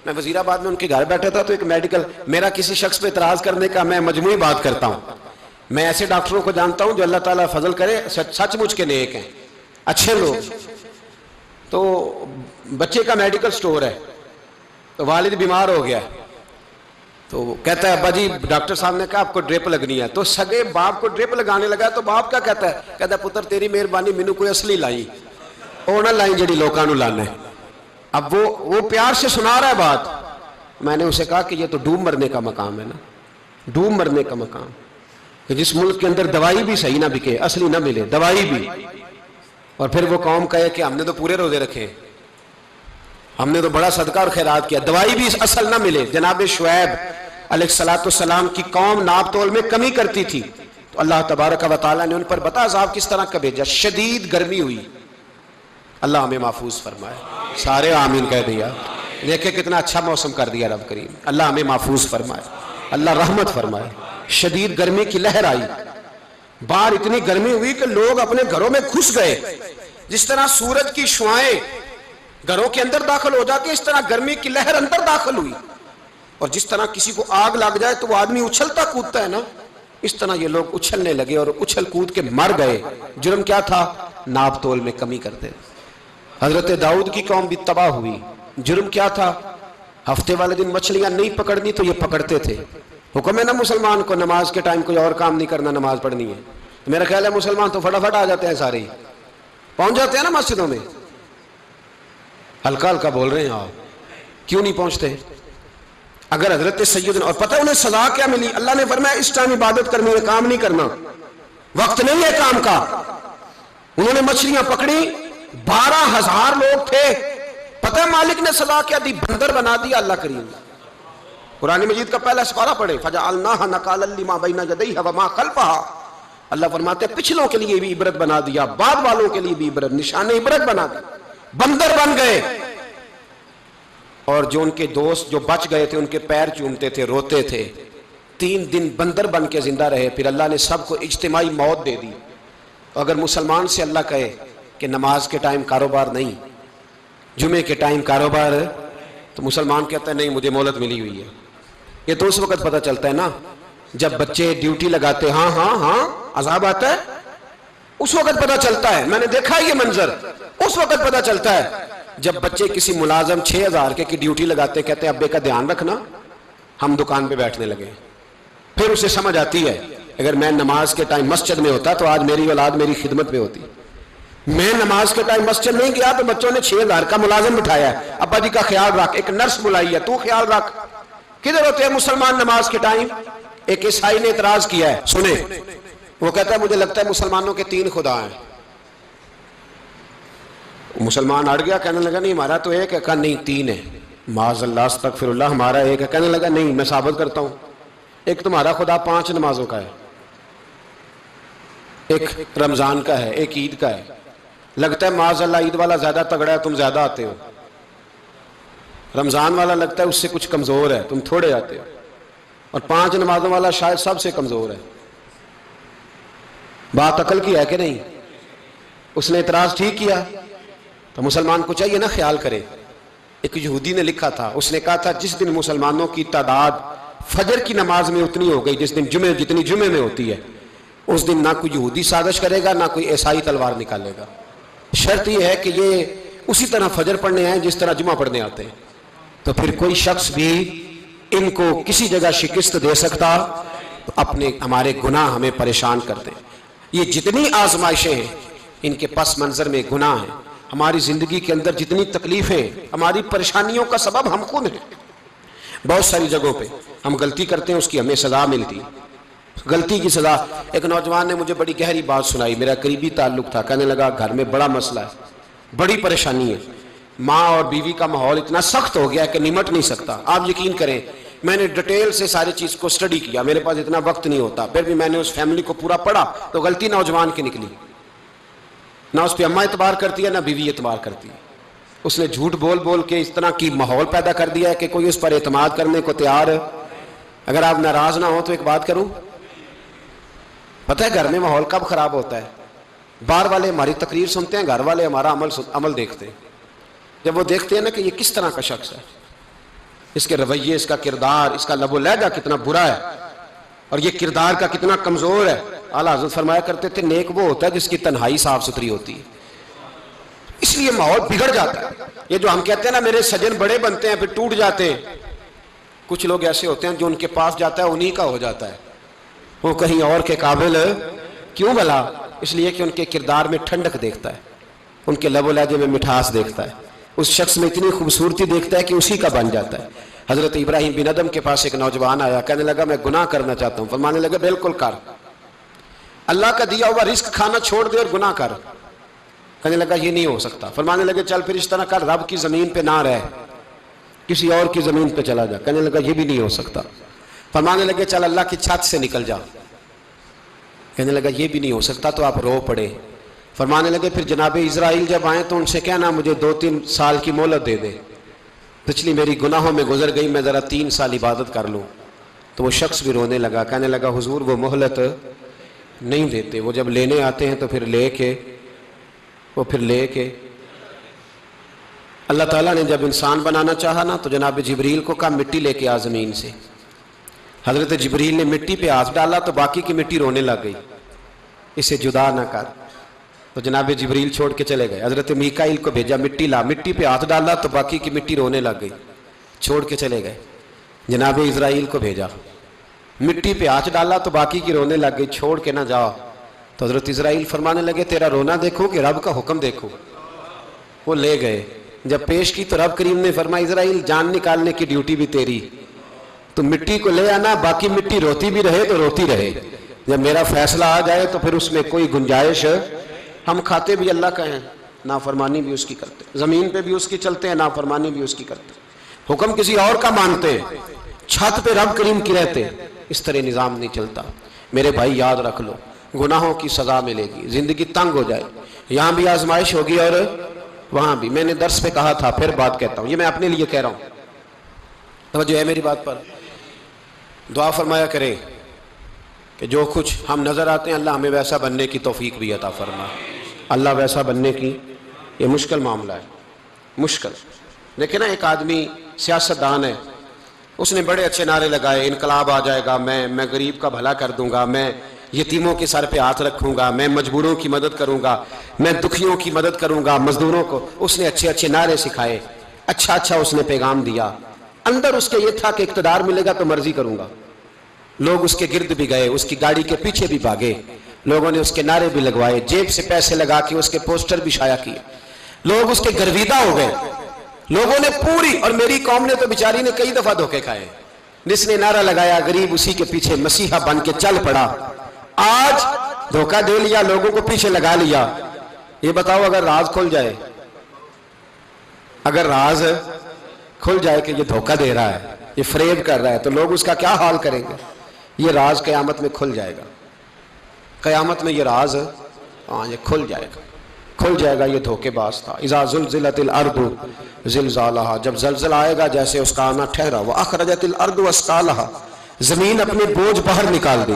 میں وزیر آباد میں ان کے گھر بیٹھا تھا تو ایک میڈیکل، میرا کسی شخص پہ اعتراض کرنے کا میں مجموعی بات کرتا ہوں۔ میں ایسے ڈاکٹروں کو جانتا ہوں جو اللہ تعالیٰ فضل کرے سچ مچ کے نیک ہیں، اچھے لوگ۔ تو بچے کا میڈیکل سٹور ہے، تو والد بیمار ہو گیا، تو کہتا ہے ابا جی ڈاکٹر صاحب نے کہا آپ کو ڈرپ لگنی ہے۔ تو سگے باپ کو ڈرپ لگانے لگا تو باپ کیا کہتا ہے پتر تیری مہربانی مینوں کوئی اصلی لائی، وہ نہ لائی جڑی لوکاں نوں لانا ہے۔ اب وہ پیار سے سنا رہا ہے بات۔ میں نے اسے کہا کہ یہ تو ڈوب مرنے کا مقام ہے نا، ڈوب مرنے کا مقام، کہ جس ملک کے اندر دوائی بھی صحیح نہ بکے، اصلی نہ ملے دوائی بھی، اور پھر وہ قوم کہے کہ ہم نے تو پورے روزے رکھے، ہم نے تو بڑا صدقہ اور خیرات کیا، دوائی بھی اصل نہ ملے۔ جناب شعیب علیہ السلام کی قوم ناپ تول میں کمی کرتی تھی، تو اللہ تبارک و تعالیٰ نے ان پر بتا عذاب کس طرح کا بھیجا، شدید گرمی ہوئی۔ اللہ ہمیں محفوظ فرمائے، سارے آمین کہہ دیا۔ دیکھیں کتنا اچھا موسم کر دیا رب کریم، اللہ ہمیں محفوظ فرمائے، اللہ رحمت فرمائے۔ شدید گرمی کی لہر آئی، باہر اتنی گرمی ہوئی کہ لوگ اپنے گھروں میں گھس گئے۔ جس طرح سورج کی شعاعیں گھروں کے اندر داخل ہو جاتی، اس طرح گرمی کی لہر اندر داخل ہوئی، اور جس طرح کسی کو آگ لگ جائے تو وہ آدمی اچھلتا کودتا ہے نا، اس طرح یہ لوگ اچھلنے لگے اور اچھل کود کے مر گئے۔ جرم کیا تھا؟ ناپ تول میں کمی کرتے۔ حضرت داؤد کی قوم بھی تباہ ہوئی، جرم کیا تھا؟ ہفتے والے دن مچھلیاں نہیں پکڑنی تو یہ پکڑتے تھے۔ حکم ہے نا مسلمان کو نماز کے ٹائم کوئی اور کام نہیں کرنا، نماز پڑھنی ہے۔ میرا خیال ہے مسلمان تو فٹافٹ آ جاتے ہیں، سارے پہنچ جاتے ہیں نا مسجدوں میں۔ ہلکا ہلکا بول رہے ہیں آپ، کیوں نہیں پہنچتے؟ اگر حضرت سیدنا، اور پتہ انہیں سزا کیا ملی؟ اللہ نے فرمایا اس ٹائم عبادت کرنی ہے، کام نہیں کرنا، وقت نہیں ہے کام کا۔ انہوں نے مچھلیاں پکڑی، 12,000 لوگ تھے، پتہ مالک نے سزا کیا دی؟ بندر بنا دیا اللہ کریم۔ قرآن مجید کا پہلا سپارہ پڑھے، فَجَعَلْنَاهَا نَكَالًا لِمَا بَيْنَ يَدَيْهَا وَمَا خَلْفَهَا۔ اللہ فرماتے ہیں پچھلوں کے لیے بھی عبرت بنا دیا، بعد والوں کے لیے بھی عبرت، نشان عبرت بنا دیا۔ بندر بن گئے، اور جو ان کے دوست جو بچ گئے تھے ان کے پیر چومتے تھے، روتے تھے۔ 3 دن بندر بن کے زندہ رہے، پھر اللہ نے سب کو اجتماعی موت دے دی۔ اگر مسلمان سے اللہ کہے کہ نماز کے ٹائم کاروبار نہیں، جمعے کے ٹائم کاروبار، تو مسلمان کہتا ہے نہیں مجھے مہلت ملی ہوئی ہے۔ یہ تو اس وقت پتہ چلتا ہے نا جب بچے ڈیوٹی لگاتے، ہاں ہاں ہاں عذاب آتا ہے، اس وقت پتہ چلتا ہے۔ میں نے دیکھا یہ منظر، اس وقت پتہ چلتا ہے جب بچے کسی ملازم 6,000 کی ڈیوٹی لگاتے، کہتے ہیں ابے کا دھیان رکھنا، ہم دکان پہ بیٹھنے لگے۔ پھر اسے سمجھ آتی ہے اگر میں نماز کے ٹائم مسجد میں ہوتا تو آج میری اولاد میری خدمت میں ہوتی۔ میں نماز کے ٹائم مسجد نہیں گیا تو بچوں نے 6,000 کا ملازم بٹھایا ہے، ابا جی کا خیال رکھ، ایک نرس بلائی ہے، تو خیال رکھ۔ کدھر ہوتے ہیں مسلمان نماز کے ٹائم؟ ایک عیسائی نے اعتراض کیا ہے، سنیں، وہ کہتا ہے مجھے لگتا ہے مسلمانوں کے 3 خدا ہیں۔ مسلمان اڑ گیا، کہنے لگا نہیں ہمارا تو ایک ہے، کہا نہیں 3 ہے، معاذ اللہ استغفر اللہ، ہمارا ایک ہے۔ کہنے لگا نہیں میں ثابت کرتا ہوں، ایک تمہارا خدا 5 نمازوں کا ہے، ایک رمضان کا ہے، ایک عید کا ہے۔ لگتا ہے معاذ اللہ عید والا زیادہ تگڑا ہے، تم زیادہ آتے ہو، رمضان والا لگتا ہے اس سے کچھ کمزور ہے، تم تھوڑے آتے ہو، اور 5 نمازوں والا شاید سب سے کمزور ہے۔ بات عقل کی ہے کہ نہیں؟ اس نے اعتراض ٹھیک کیا، تو مسلمان کو چاہیے نا خیال کرے۔ ایک یہودی نے لکھا تھا، اس نے کہا تھا جس دن مسلمانوں کی تعداد فجر کی نماز میں اتنی ہو گئی جس دن جتنی جمعے میں ہوتی ہے، اس دن نہ کوئی یہودی سازش کرے گا نہ کوئی عیسائی تلوار نکالے گا۔ شرط یہ ہے کہ یہ اسی طرح فجر پڑھنے آئیں جس طرح جمعہ پڑھنے آتے ہیں، تو پھر کوئی شخص بھی ان کو کسی جگہ شکست دے سکتا اپنے ہمارے گناہ ہمیں پریشان کرتے ہیں. یہ جتنی آزمائشیں ہیں ان کے پس منظر میں گناہ ہیں. ہماری زندگی کے اندر جتنی تکلیفیں، ہماری پریشانیوں کا سبب ہم خود ہیں. بہت ساری جگہوں پہ ہم غلطی کرتے ہیں، اس کی ہمیں سزا ملتی ہے. غلطی کی سزا. ایک نوجوان نے مجھے بڑی گہری بات سنائی، میرا قریبی تعلق تھا. کہنے لگا گھر میں بڑا مسئلہ ہے، بڑی پریشانی ہے، ماں اور بیوی کا ماحول اتنا سخت ہو گیا ہے کہ نمٹ نہیں سکتا. آپ یقین کریں میں نے ڈیٹیل سے ساری چیز کو اسٹڈی کیا، میرے پاس اتنا وقت نہیں ہوتا، پھر بھی میں نے اس فیملی کو پورا پڑھا تو غلطی نوجوان کی نکلی. نہ اس پہ اماں اعتبار کرتی ہے نہ بیوی اعتبار کرتی ہے. اس نے جھوٹ بول بول کے اس طرح کی ماحول پیدا کر دیا ہے کہ کوئی اس پر اعتماد کرنے کو تیار ہے. اگر آپ ناراض نہ ہو تو ایک بات کروں، پتہ ہے گھر میں ماحول کب خراب ہوتا ہے؟ باہر والے ہماری تقریر سنتے ہیں، گھر والے ہمارا عمل دیکھتے ہیں. جب وہ دیکھتے ہیں نا کہ یہ کس طرح کا شخص ہے، اس کے رویے، اس کا کردار، اس کا لب و لہجہ کتنا برا ہے اور یہ کردار کا کتنا کمزور ہے. اعلیٰ حضرت فرمایا کرتے تھے نیک وہ ہوتا ہے جس کی تنہائی صاف ستھری ہوتی ہے. اس لیے ماحول بگڑ جاتا ہے. یہ جو ہم کہتے ہیں نا میرے سجن بڑے بنتے ہیں پھر ٹوٹ جاتے ہیں، کچھ لوگ ایسے ہوتے ہیں جو ان کے پاس جاتا ہے انہی کا ہو جاتا ہے. وہ کہیں اور کے قابل کیوں بھلا؟ اس لیے کہ ان کے کردار میں ٹھنڈک دیکھتا ہے، ان کے لب و لہجے میں مٹھاس دیکھتا ہے، اس شخص میں اتنی خوبصورتی دیکھتا ہے کہ اسی کا بن جاتا ہے. حضرت ابراہیم بن ادم کے پاس ایک نوجوان آیا، کہنے لگا میں گناہ کرنا چاہتا ہوں. فرمانے لگا بالکل کر، اللہ کا دیا ہوا رزق کھانا چھوڑ دے اور گناہ کر. کہنے لگا یہ نہیں ہو سکتا. فرمانے لگے چل پھر اس طرح کر، رب کی زمین پہ نہ رہ، کسی اور کی زمین پہ چلا جا. کہنے لگا یہ بھی نہیں ہو سکتا. فرمانے لگے چل اللہ کی چھت سے نکل جا. کہنے لگا یہ بھی نہیں ہو سکتا. تو آپ رو پڑے. فرمانے لگے پھر جناب اسرائیل جب آئیں تو ان سے کہنا مجھے 2-3 سال کی مہلت دے دے، پچھلی میری گناہوں میں گزر گئی، میں ذرا 3 سال عبادت کر لوں. تو وہ شخص بھی رونے لگا. کہنے لگا حضور وہ مہلت نہیں دیتے، وہ جب لینے آتے ہیں تو پھر لے کے اللہ تعالیٰ نے جب انسان بنانا چاہا نا تو جناب جبریل کو کہا مٹی لے کے آ زمین سے. حضرت جبریل نے مٹی پہ ہاتھ ڈالا تو باقی کی مٹی رونے لگ گئی، اسے جدا نہ کر. تو جناب جبریل چھوڑ کے چلے گئے. حضرت میکائیل کو بھیجا مٹی لا، مٹی پہ ہاتھ ڈالا تو باقی کی مٹی رونے لگ گئی، چھوڑ کے چلے گئے. جناب اسرائیل کو بھیجا، مٹی پہ ہاتھ ڈالا تو باقی کی رونے لگ گئی، چھوڑ کے نہ جاؤ. تو حضرت اسرائیل فرمانے لگے تیرا رونا دیکھو کہ رب کا حکم دیکھو. وہ لے گئے. جب پیش کی تو رب کریم نے فرمایا اسرائیل جان نکالنے کی ڈیوٹی بھی تیری، تو مٹی کو لے آنا، باقی مٹی روتی بھی رہے تو روتی رہے. جب میرا فیصلہ آ جائے تو پھر اس میں کوئی گنجائش، ہم کھاتے بھی اللہ کا ہیں، نافرمانی بھی اس کی کرتے ہیں، زمین پہ بھی اس کی چلتے ہیں، نافرمانی بھی اس کی کرتے ہیں، حکم کسی اور کا مانتے ہیں، چھت پہ رب کریم کی رہتے. اس طرح نظام نہیں چلتا. میرے بھائی یاد رکھ لو گناہوں کی سزا ملے گی، زندگی تنگ ہو جائے، یہاں بھی آزمائش ہوگی اور وہاں بھی. میں نے درس پہ کہا تھا پھر بات کہتا ہوں، یہ میں اپنے لیے کہہ رہا ہوں، توجہ ہے میری بات پر. دعا فرمایا کریں کہ جو کچھ ہم نظر آتے ہیں اللہ ہمیں ویسا بننے کی توفیق بھی عطا فرمائے. اللہ ویسا بننے کی، یہ مشکل معاملہ ہے، مشکل. دیکھیں نا ایک آدمی سیاستدان ہے، اس نے بڑے اچھے نعرے لگائے، انقلاب آ جائے گا، میں غریب کا بھلا کر دوں گا، میں یتیموں کے سر پہ ہاتھ رکھوں گا، میں مجبوروں کی مدد کروں گا، میں دکھیوں کی مدد کروں گا، مزدوروں کو. اس نے اچھے اچھے نعرے سکھائے، اچھا اس نے پیغام دیا. اندر اس کے یہ تھا کہ اقتدار ملے گا تو مرضی کروں گا. لوگ اس کے گرد بھی گئے، اس کی گاڑی کے پیچھے بھی بھاگے، لوگوں نے اس کے نعرے بھی لگوائے، جیب سے پیسے لگا کے اس کے پوسٹر بھی شائع کیے. لوگ اس کے گرویدہ ہو گئے. لوگوں نے پوری، اور میری قوم نے تو بیچاری نے کئی دفعہ دھوکے کھائے. جس نے نعرہ لگایا غریب اسی کے پیچھے مسیحا بن کے چل پڑا. آج دھوکہ دے لیا، لوگوں کو پیچھے لگا لیا. یہ بتاؤ اگر راز کھل جائے، اگر راز کھل جائے کہ یہ دھوکہ دے رہا ہے، یہ فریب کر رہا ہے، تو لوگ اس کا کیا حال کریں گے؟ یہ راز قیامت میں کھل جائے گا. قیامت میں یہ راز یہ کھل جائے گا. یہ دھوکے باز تھا. اذا زلزلت الارض زلزالہا، جب زلزلہ آئے گا جیسے اس کا آنا ٹھہرا. واخرجت الارض اثقالہا، زمین اپنے بوجھ باہر نکال دے.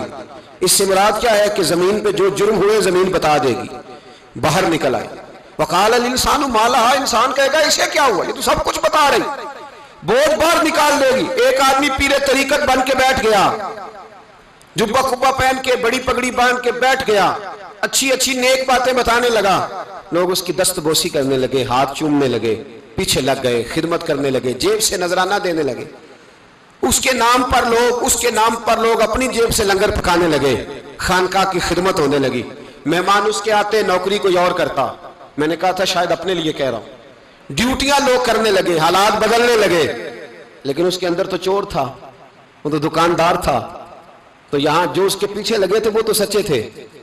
اس سے مراد کیا ہے کہ زمین پہ جو جرم ہوئے زمین بتا دے گی، باہر نکل آئے. وقال الانسان ما لہا، انسان کہے گا اسے کیا ہوا، یہ تو سب کچھ بتا رہی. بوجھ باہر نکال دے گی. ایک آدمی پیر طریقت بن کے بیٹھ گیا، جبہ کبہ پہن کے بڑی پگڑی باندھ کے بیٹھ گیا، اچھی نیک باتیں بتانے لگا. لوگ اس کی دست بوسی کرنے لگے، ہاتھ چومنے لگے، پیچھے لگ گئے، خدمت کرنے لگے، جیب سے نذرانہ دینے لگے. اس کے نام پر لوگ اپنی جیب سے لنگر پکانے لگے، خانقاہ کی خدمت ہونے لگی، مہمان اس کے آتے، نوکری کوئی اور کرتا. میں نے کہا تھا شاید اپنے لیے کہہ رہا ہوں. ڈیوٹیاں لوگ کرنے لگے، حالات بدلنے لگے، لیکن اس کے اندر تو چور تھا، وہ تو دکاندار تھا. تو یہاں جو اس کے پیچھے لگے تھے وہ تو سچے تھے،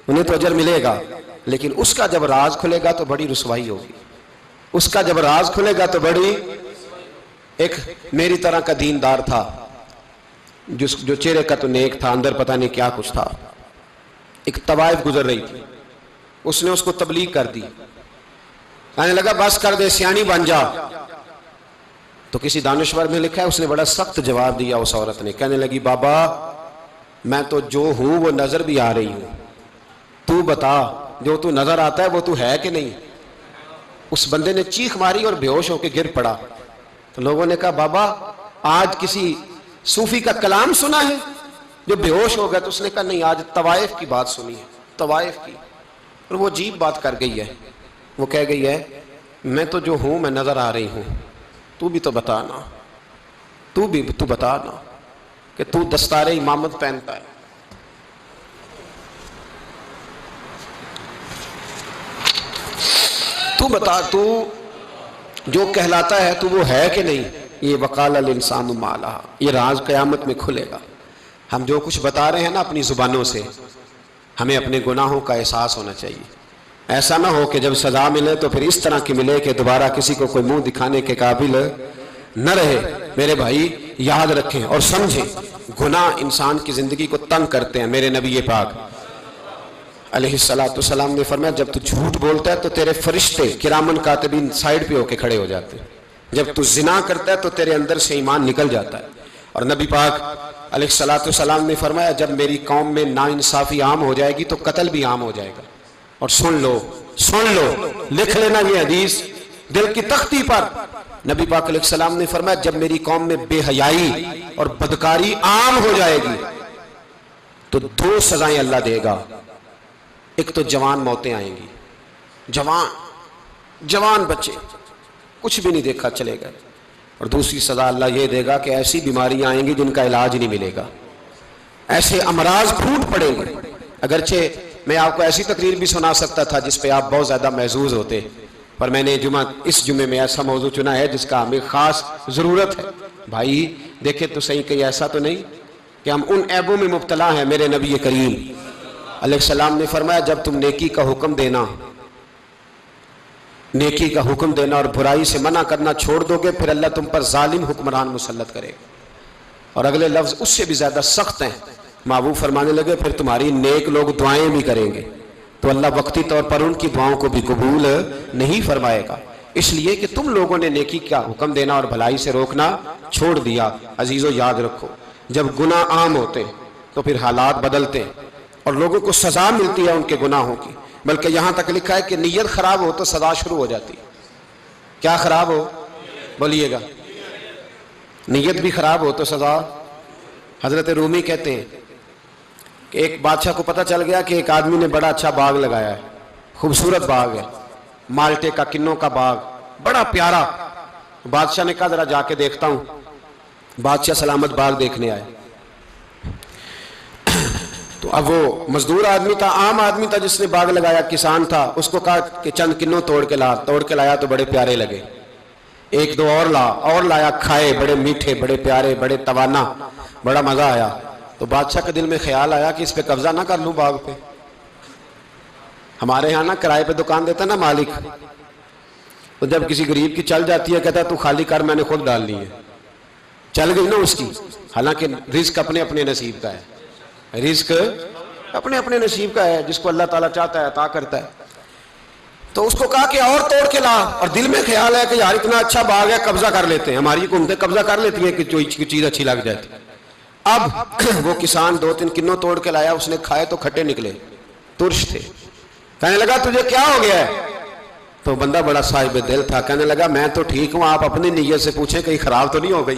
انہیں تو اجر ملے گا، لیکن اس کا جب راز کھلے گا تو بڑی رسوائی ہوگی. اس کا جب راز کھلے گا تو بڑی. ایک میری طرح کا دیندار تھا، جو چہرے کا تو نیک تھا، اندر پتہ نہیں کیا کچھ تھا. ایک طوائف گزر رہی تھی، اس نے اس کو تبلیغ کر دی، کہنے لگا بس کر دے، سیانی بن جا. تو کسی دانشور میں لکھا ہے اس نے بڑا سخت جواب دیا اس عورت نے، کہنے لگی بابا میں تو جو ہوں وہ نظر بھی آ رہی ہوں، تو بتا جو تو نظر آتا ہے وہ تو ہے کہ نہیں. اس بندے نے چیخ ماری اور بے ہوش ہو کے گر پڑا. تو لوگوں نے کہا بابا آج کسی صوفی کا کلام سنا ہے جو بے ہوش ہو گیا؟ تو اس نے کہا نہیں، آج طوائف کی بات سنی ہے، طوائف کی. اور وہ عجیب بات کر گئی ہے، وہ کہہ گئی ہے میں تو جو ہوں میں نظر آ رہی ہوں، تو بھی تو بتانا، تو بتانا کہ تو دستار امامت پہنتا ہے. تو بتا، تو جو کہلاتا ہے تو وہ ہے کہ نہیں. یہ وقال الانسان ما لہا، یہ راز قیامت میں کھلے گا. ہم جو کچھ بتا رہے ہیں نا اپنی زبانوں سے، ہمیں اپنے گناہوں کا احساس ہونا چاہیے. ایسا نہ ہو کہ جب سزا ملے تو پھر اس طرح کی ملے کہ دوبارہ کسی کو کوئی منہ دکھانے کے قابل نہ رہے. میرے بھائی یاد رکھیں اور سمجھیں، گناہ انسان کی زندگی کو تنگ کرتے ہیں. میرے نبی پاک علیہ السلام نے فرمایا جب تو جھوٹ بولتا ہے تو تیرے فرشتے کرامن کاتبین سائیڈ پہ ہو کے کھڑے ہو جاتے ہیں. جب تو زنا کرتا ہے تو تیرے اندر سے ایمان نکل جاتا ہے. اور نبی پاک علیہ السلام نے فرمایا جب میری قوم میں ناانصافی عام ہو جائے گی تو قتل بھی عام ہو جائے گا. اور سن لو لکھ لینا یہ حدیث دل کی تختی پر. نبی پاک علیہ السلام نے فرمایا جب میری قوم میں بے حیائی اور بدکاری عام ہو جائے گی تو 2 سزائیں اللہ دے گا. ایک تو جوان موتیں آئیں گی، جوان بچے کچھ بھی نہیں دیکھا چلے گئے. اور دوسری سزا اللہ یہ دے گا کہ ایسی بیماریاں آئیں گی جن کا علاج نہیں ملے گا، ایسے امراض پھوٹ پڑیں گے. اگرچہ میں آپ کو ایسی تقریر بھی سنا سکتا تھا جس پہ آپ بہت زیادہ محظوظ ہوتے، پر میں نے اس جمعے میں ایسا موضوع چنا ہے جس کا ہمیں خاص ضرورت ہے. بھائی دیکھیں تو صحیح کہ ایسا تو نہیں کہ ہم ان عیبوں میں مبتلا ہیں. میرے نبی کریم علیہ السلام نے فرمایا جب تم نیکی کا حکم دینا اور برائی سے منع کرنا چھوڑ دو گے پھر اللہ تم پر ظالم حکمران مسلط کرے گا. اور اگلے لفظ اس سے بھی زیادہ سخت ہیں. محبوب فرمانے لگے پھر تمہاری نیک لوگ دعائیں بھی کریں گے تو اللہ وقتی طور پر ان کی دعاؤں کو بھی قبول نہیں فرمائے گا، اس لیے کہ تم لوگوں نے نیکی کا حکم دینا اور بھلائی سے روکنا چھوڑ دیا. عزیزو یاد رکھو جب گناہ عام ہوتے تو پھر حالات بدلتے اور لوگوں کو سزا ملتی ہے ان کے گناہوں کی. بلکہ یہاں تک لکھا ہے کہ نیت خراب ہو تو سزا شروع ہو جاتی. کیا خراب ہو؟ بولیے گا. نیت بھی خراب ہو تو سزا. حضرت رومی کہتے ہیں کہ ایک بادشاہ کو پتہ چل گیا کہ ایک آدمی نے بڑا اچھا باغ لگایا ہے، خوبصورت باغ ہے، مالٹے کا کنوں کا باغ بڑا پیارا. بادشاہ نے کہا ذرا جا کے دیکھتا ہوں. بادشاہ سلامت باغ دیکھنے آئے. تو اب وہ مزدور آدمی تھا، عام آدمی تھا جس نے باغ لگایا، کسان تھا. اس کو کہا کہ چند کنوں توڑ کے لایا تو بڑے پیارے لگے. 1-2 اور لایا، کھائے، بڑے میٹھے، بڑے پیارے، بڑے توانا، بڑا مزہ آیا. تو بادشاہ کے دل میں خیال آیا کہ اس پہ قبضہ نہ کر لوں باغ پہ. ہمارے ہاں نا کرائے پہ دکان دیتا نا مالک، تو جب کسی غریب کی چل جاتی ہے کہتا ہے تو خالی کر، میں نے خود ڈال لی ہے. چل گئی نا اس کی. حالانکہ رزق اپنے اپنے نصیب کا ہے، رزق اپنے اپنے نصیب کا ہے، جس کو اللہ تعالیٰ چاہتا ہے عطا کرتا ہے. تو اس کو کہا کہ اور توڑ کے لا. اور دل میں خیال ہے کہ یار اتنا اچھا باغ ہے قبضہ کر لیتے ہیں. ہماری حکومتیں قبضہ کر لیتی ہیں کہ جو چیز اچھی لگ جاتی. اب وہ کسان 2-3 کنوں توڑ کے لایا، اس نے کھائے تو کھٹے نکلے، ترش تھے. کہنے لگا تجھے کیا ہو گیا ہے؟ تو بندہ بڑا صاحب دل تھا، کہنے لگا میں تو ٹھیک ہوں، آپ اپنی نیت سے پوچھیں کہیں خراب تو نہیں ہو گئی.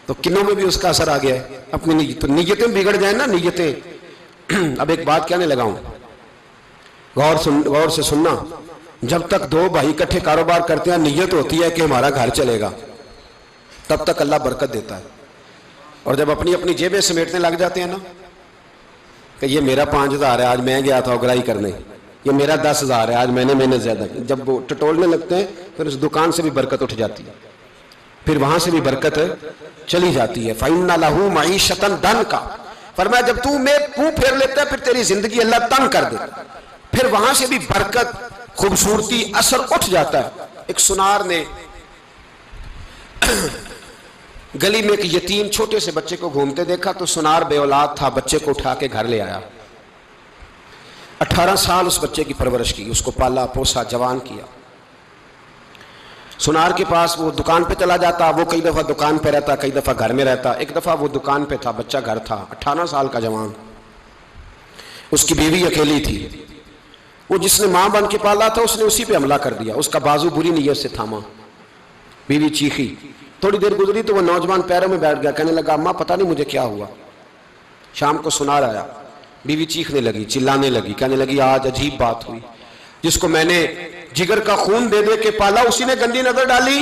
تو کنوں میں بھی اس کا اثر آ گیا ہے اپنی نیت. تو نیتیں بگڑ جائیں نا نیتیں. اب ایک بات کہنے لگا ہوں، غور سے سننا. جب تک 2 بھائی اکٹھے کاروبار کرتے ہیں نیت ہوتی ہے کہ ہمارا گھر چلے گا، تب تک اللہ برکت دیتا ہے. اور جب اپنی اپنی جیبیں سمیٹنے لگ جاتے ہیں نا کہ یہ میرا 5,000 ہے، آج میں گیا تھا اگرائی کرنے، یہ میرا 10,000 ہے، آج میں نے محنت زیادہ کی، جب وہ ٹٹولنے لگتے ہیں پھر اس دکان سے بھی برکت اٹھ جاتی ہے، پھر وہاں سے بھی برکت چلی جاتی ہے۔ فَإِنَّ لَهُ مَعِيشَةً ضَنْكَ، فرمایا جب تو میں منہ پھیر لیتا ہے پھر تیری زندگی اللہ تنگ کر دیتا، پھر وہاں سے بھی برکت، خوبصورتی، اثر اٹھ جاتا ہے۔ ایک سنار نے گلی میں ایک یتیم چھوٹے سے بچے کو گھومتے دیکھا تو سنار بے اولاد تھا، بچے کو اٹھا کے گھر لے آیا، 18 سال اس بچے کی پرورش کی، اس کو پالا پوسا، جوان کیا۔ سنار کے پاس وہ دکان پہ چلا جاتا، وہ کئی دفعہ دکان پہ رہتا، کئی دفعہ گھر میں رہتا، ایک دفعہ وہ دکان پہ تھا، بچہ گھر تھا، 18 سال کا جوان، اس کی بیوی اکیلی تھی، وہ جس نے ماں بن کے پالا تھا اس نے اسی پہ حملہ کر دیا، اس کا بازو بری نیت سے تھاما، بیوی چیخی، تھوڑی دیر گزری تو وہ نوجوان پیروں میں بیٹھ گیا، کہنے لگا اماں پتہ نہیں مجھے کیا ہوا۔ شام کو سنار آیا، بیوی چیخنے لگی، چلانے لگی، کہنے لگی آج عجیب بات ہوئی، جس کو میں نے جگر کا خون دے دے کے پالا اسی نے گندی نظر ڈالی۔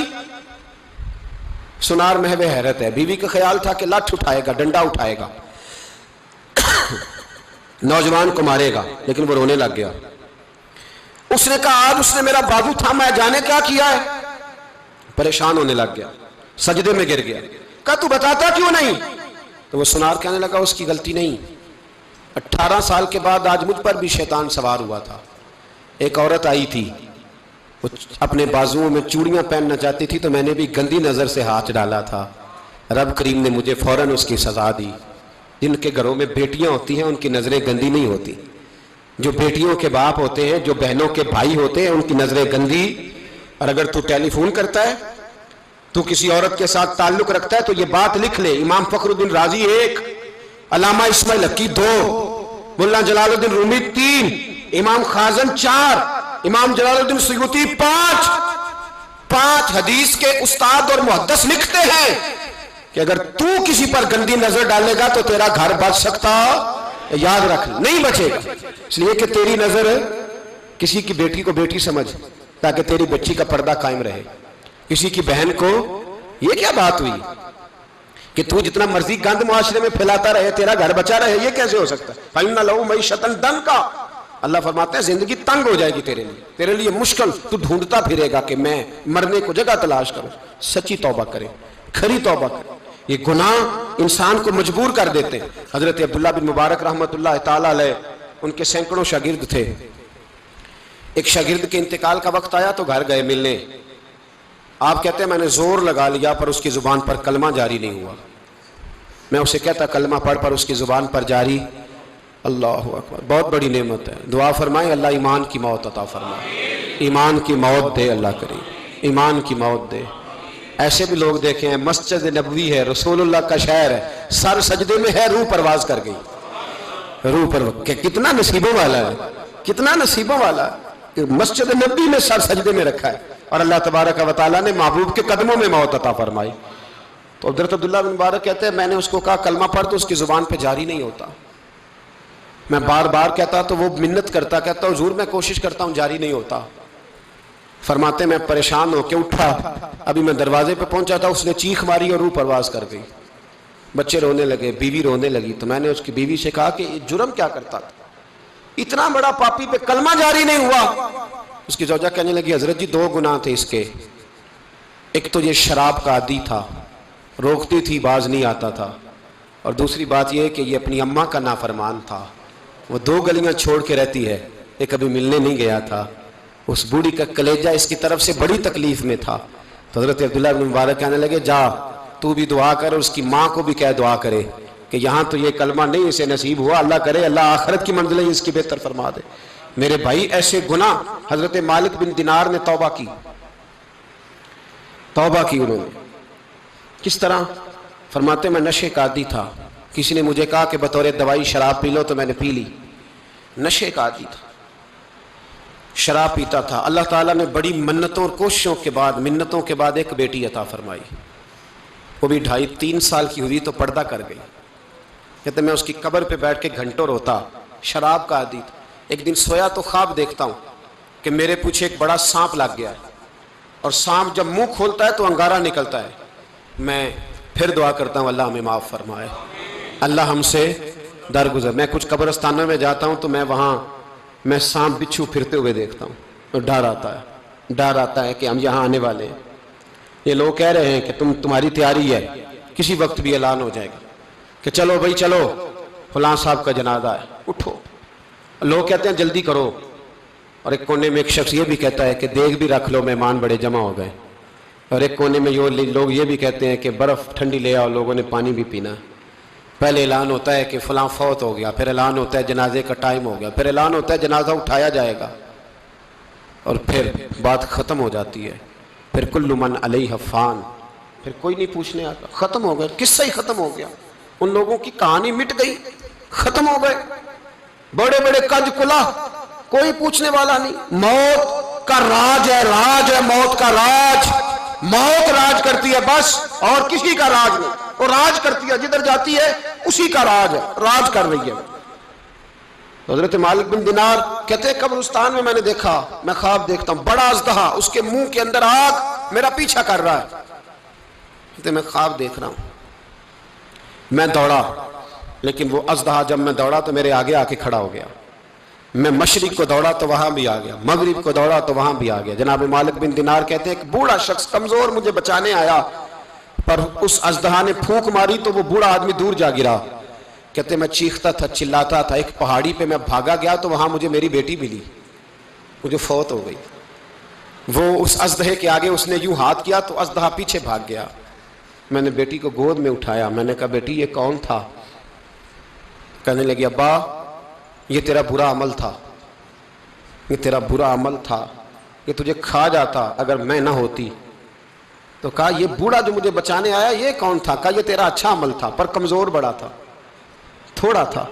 سنار محو حیرت ہے، بیوی کا خیال تھا کہ لٹھ اٹھائے گا، ڈنڈا اٹھائے گا، نوجوان کو مارے گا، لیکن وہ رونے لگ گیا۔ اس نے کہا آج اس نے میرا بازو تھاما ہے، جانے کیا کیا ہے، پریشان ہونے لگ گیا، سجدے میں گر گیا، کہا تو بتاتا کیوں نہیں؟ تو وہ سنار کہنے لگا اس کی غلطی نہیں، 18 سال کے بعد آج مجھ پر بھی شیطان سوار ہوا تھا، ایک عورت آئی تھی، وہ اپنے بازوؤں میں چوڑیاں پہننا چاہتی تھی تو میں نے بھی گندی نظر سے ہاتھ ڈالا تھا، رب کریم نے مجھے فوراً اس کی سزا دی۔ جن کے گھروں میں بیٹیاں ہوتی ہیں ان کی نظریں گندی نہیں ہوتی، جو بیٹیوں کے باپ ہوتے ہیں، جو بہنوں کے بھائی ہوتے ہیں، ان کی نظریں گندی۔ اور اگر تو ٹیلی فون کرتا ہے، تو کسی عورت کے ساتھ تعلق رکھتا ہے تو یہ بات لکھ لے، امام فخر الدین رازی 1، علامہ اسماعیل حقی 2، مولانا جلال الدین رومی 3، امام خازن 4، امام جلال الدین سیوطی 5 حدیث کے استاد اور محدث لکھتے ہیں کہ اگر تو کسی پر گندی نظر ڈالے گا تو تیرا گھر بچ سکتا، یاد رکھ نہیں بچے گا، اس لیے کہ تیری نظر کسی کی بیٹی کو بیٹی سمجھ تاکہ تیری بچی کا پردہ قائم رہے، کسی کی بہن کو، یہ کیا بات ہوئی کہ تو جتنا مرضی گند معاشرے میں پھیلاتا رہے تیرا گھر بچا رہے، یہ کیسے ہو سکتا ہے؟ فَإِنَّ لَهُ مَعِيشَةً ضَنْكَ، اللہ فرماتے ہیں زندگی تنگ ہو جائے گی تیرے لیے مشکل، تو ڈھونڈتا پھرے گا کہ میں مرنے کو جگہ تلاش کروں۔ سچی توبہ کرے، کھری توبہ کرے، یہ گناہ انسان کو مجبور کر دیتے ہیں۔ حضرت عبداللہ بن مبارک رحمۃ اللہ تعالیٰ علیہ، ان کے سینکڑوں شاگرد تھے، ایک شاگرد کے انتقال کا وقت آیا تو گھر گئے ملنے، آپ کہتے ہیں میں نے زور لگا لیا پر اس کی زبان پر کلمہ جاری نہیں ہوا، میں اسے کہتا کلمہ پڑھ پر اس کی زبان پر جاری، اللہ اکبر، بہت بڑی نعمت ہے، دعا فرمائیں اللہ ایمان کی موت عطا فرمائے، ایمان کی موت دے اللہ کریم، ایمان کی موت دے۔ ایسے بھی لوگ دیکھے ہیں، مسجد نبوی ہے، رسول اللہ کا شہر ہے، سر سجدے میں ہے، روح پرواز کر گئی، روح پر کتنا نصیبوں والا ہے، کتنا نصیبوں والا ہے کہ مسجد نبوی میں سر سجدے میں رکھا ہے، اور اللہ تبارک و تعالیٰ نے محبوب کے قدموں میں موت عطا فرمائی۔ تو حضرت عبداللہ بن مبارک کہتے ہیں میں نے اس کو کہا کلمہ پڑھ تو اس کی زبان پہ جاری نہیں ہوتا، میں بار بار کہتا تو وہ منت کرتا، کہتا حضور میں کوشش کرتا ہوں جاری نہیں ہوتا۔ فرماتے میں پریشان ہو کے اٹھا، ابھی میں دروازے پہ پہنچا تھا اس نے چیخ ماری اور روح پرواز کر گئی، بچے رونے لگے، بیوی رونے لگی، تو میں نے اس کی بیوی سے کہا کہ جرم کیا کرتا تھا، اتنا بڑا پاپی پہ کلمہ جاری نہیں ہوا۔ اس کی زوجہ کہنے لگی حضرت جی 2 گناہ تھے اس کے، ایک تو یہ شراب کا عادی تھا، روکتی تھی باز نہیں آتا تھا، اور دوسری بات یہ کہ یہ اپنی اماں کا نافرمان تھا، وہ 2 گلیاں چھوڑ کے رہتی ہے، یہ کبھی ملنے نہیں گیا تھا، اس بوڑھی کا کلیجہ اس کی طرف سے بڑی تکلیف میں تھا۔ تو حضرت عبداللہ بن مبارک کہنے لگے جا تو بھی دعا کر، اس کی ماں کو بھی کہہ دعا کرے کہ یہاں تو یہ کلمہ نہیں اسے نصیب ہوا، اللہ کرے اللہ آخرت کی منزلیں اس کی بہتر فرما دے۔ میرے بھائی ایسے گناہ، حضرت مالک بن دینار نے توبہ کی انہوں نے، کس طرح؟ فرماتے میں نشے کا عادی تھا، کسی نے مجھے کہا کہ بطور دوائی شراب پی لو تو میں نے پی لی، نشے کا عادی تھا، شراب پیتا تھا۔ اللہ تعالیٰ نے بڑی منتوں اور کوششوں کے بعد، منتوں کے بعد ایک بیٹی عطا فرمائی، وہ بھی 2.5-3 سال کی ہوئی تو پردہ کر گئی۔ کہتے میں اس کی قبر پہ بیٹھ کے گھنٹوں روتا، شراب کا عادی تھا۔ ایک دن سویا تو خواب دیکھتا ہوں کہ میرے پیچھے ایک بڑا سانپ لگ گیا ہے، اور سانپ جب منہ کھولتا ہے تو انگارہ نکلتا ہے، میں پھر دعا کرتا ہوں اللہ ہمیں معاف فرمائے، اللہ ہم سے درگزر۔ میں کچھ قبرستانوں میں جاتا ہوں تو میں سانپ بچھو پھرتے ہوئے دیکھتا ہوں اور ڈر آتا ہے کہ ہم یہاں آنے والے ہیں۔ یہ لوگ کہہ رہے ہیں کہ تمہاری تیاری ہے، کسی وقت بھی اعلان ہو جائے گا کہ چلو بھائی چلو فلاں صاحب کا جنازہ ہے، اٹھو۔ لوگ کہتے ہیں جلدی کرو، اور ایک کونے میں ایک شخص یہ بھی کہتا ہے کہ دیگ بھی رکھ لو، مہمان بڑے جمع ہو گئے۔ اور ایک کونے میں لوگ یہ بھی کہتے ہیں کہ برف ٹھنڈی لے آؤ، لوگوں نے پانی بھی پینا۔ پہلے اعلان ہوتا ہے کہ فلاں فوت ہو گیا، پھر اعلان ہوتا ہے جنازے کا ٹائم ہو گیا، پھر اعلان ہوتا ہے جنازہ اٹھایا جائے گا، اور پھر بات ختم ہو جاتی ہے۔ پھر کل من علیہ فان، پھر کوئی نہیں پوچھنے آتا، ختم ہو گیا، قصہ ہی ختم ہو گیا، ان لوگوں کی کہانی مٹ گئی، ختم ہو گئے۔ بڑے بڑے کنج کلا، کوئی پوچھنے والا نہیں۔ موت کا راج ہے، راج ہے موت کا راج، موت راج کرتی ہے بس، اور کسی کا راج نہیں۔ وہ راج کرتی ہے، جدھر جاتی ہے اسی کا راج ہے، راج کر رہی ہے۔ حضرت مالک بن دینار کہتے ہیں قبرستان میں نے دیکھا، میں خواب دیکھتا ہوں، بڑا اژدہا، اس کے منہ کے اندر آگ میرا پیچھا کر رہا ہے۔ کہتے میں خواب دیکھ رہا ہوں، میں دوڑا، لیکن وہ اژدہا جب میں دوڑا تو میرے آگے آ کے کھڑا ہو گیا۔ میں مشرق کو دوڑا تو وہاں بھی آ گیا، مغرب کو دوڑا تو وہاں بھی آ گیا۔ جناب مالک بن دینار کہتے ہیں ایک بوڑھا شخص کمزور مجھے بچانے آیا، پر اس اژدہا نے پھونک ماری تو وہ بوڑھا آدمی دور جا گرا۔ کہتے میں چیختا تھا، چلاتا تھا، ایک پہاڑی پہ میں بھاگا گیا تو وہاں مجھے میری بیٹی ملی، مجھے فوت ہو گئی۔ وہ اس اژدہے کے آگے اس نے یوں ہاتھ کیا تو اژدہا پیچھے بھاگ گیا۔ میں نے بیٹی کو گود میں اٹھایا، میں نے کہا بیٹی یہ کون تھا؟ کہنے لگی ابا یہ تیرا برا عمل تھا، یہ تیرا برا عمل تھا، یہ تجھے کھا جاتا اگر میں نہ ہوتی۔ تو کہا یہ بوڑھا جو مجھے بچانے آیا یہ کون تھا؟ کہا یہ تیرا اچھا عمل تھا، پر کمزور بڑا تھا، تھوڑا تھا،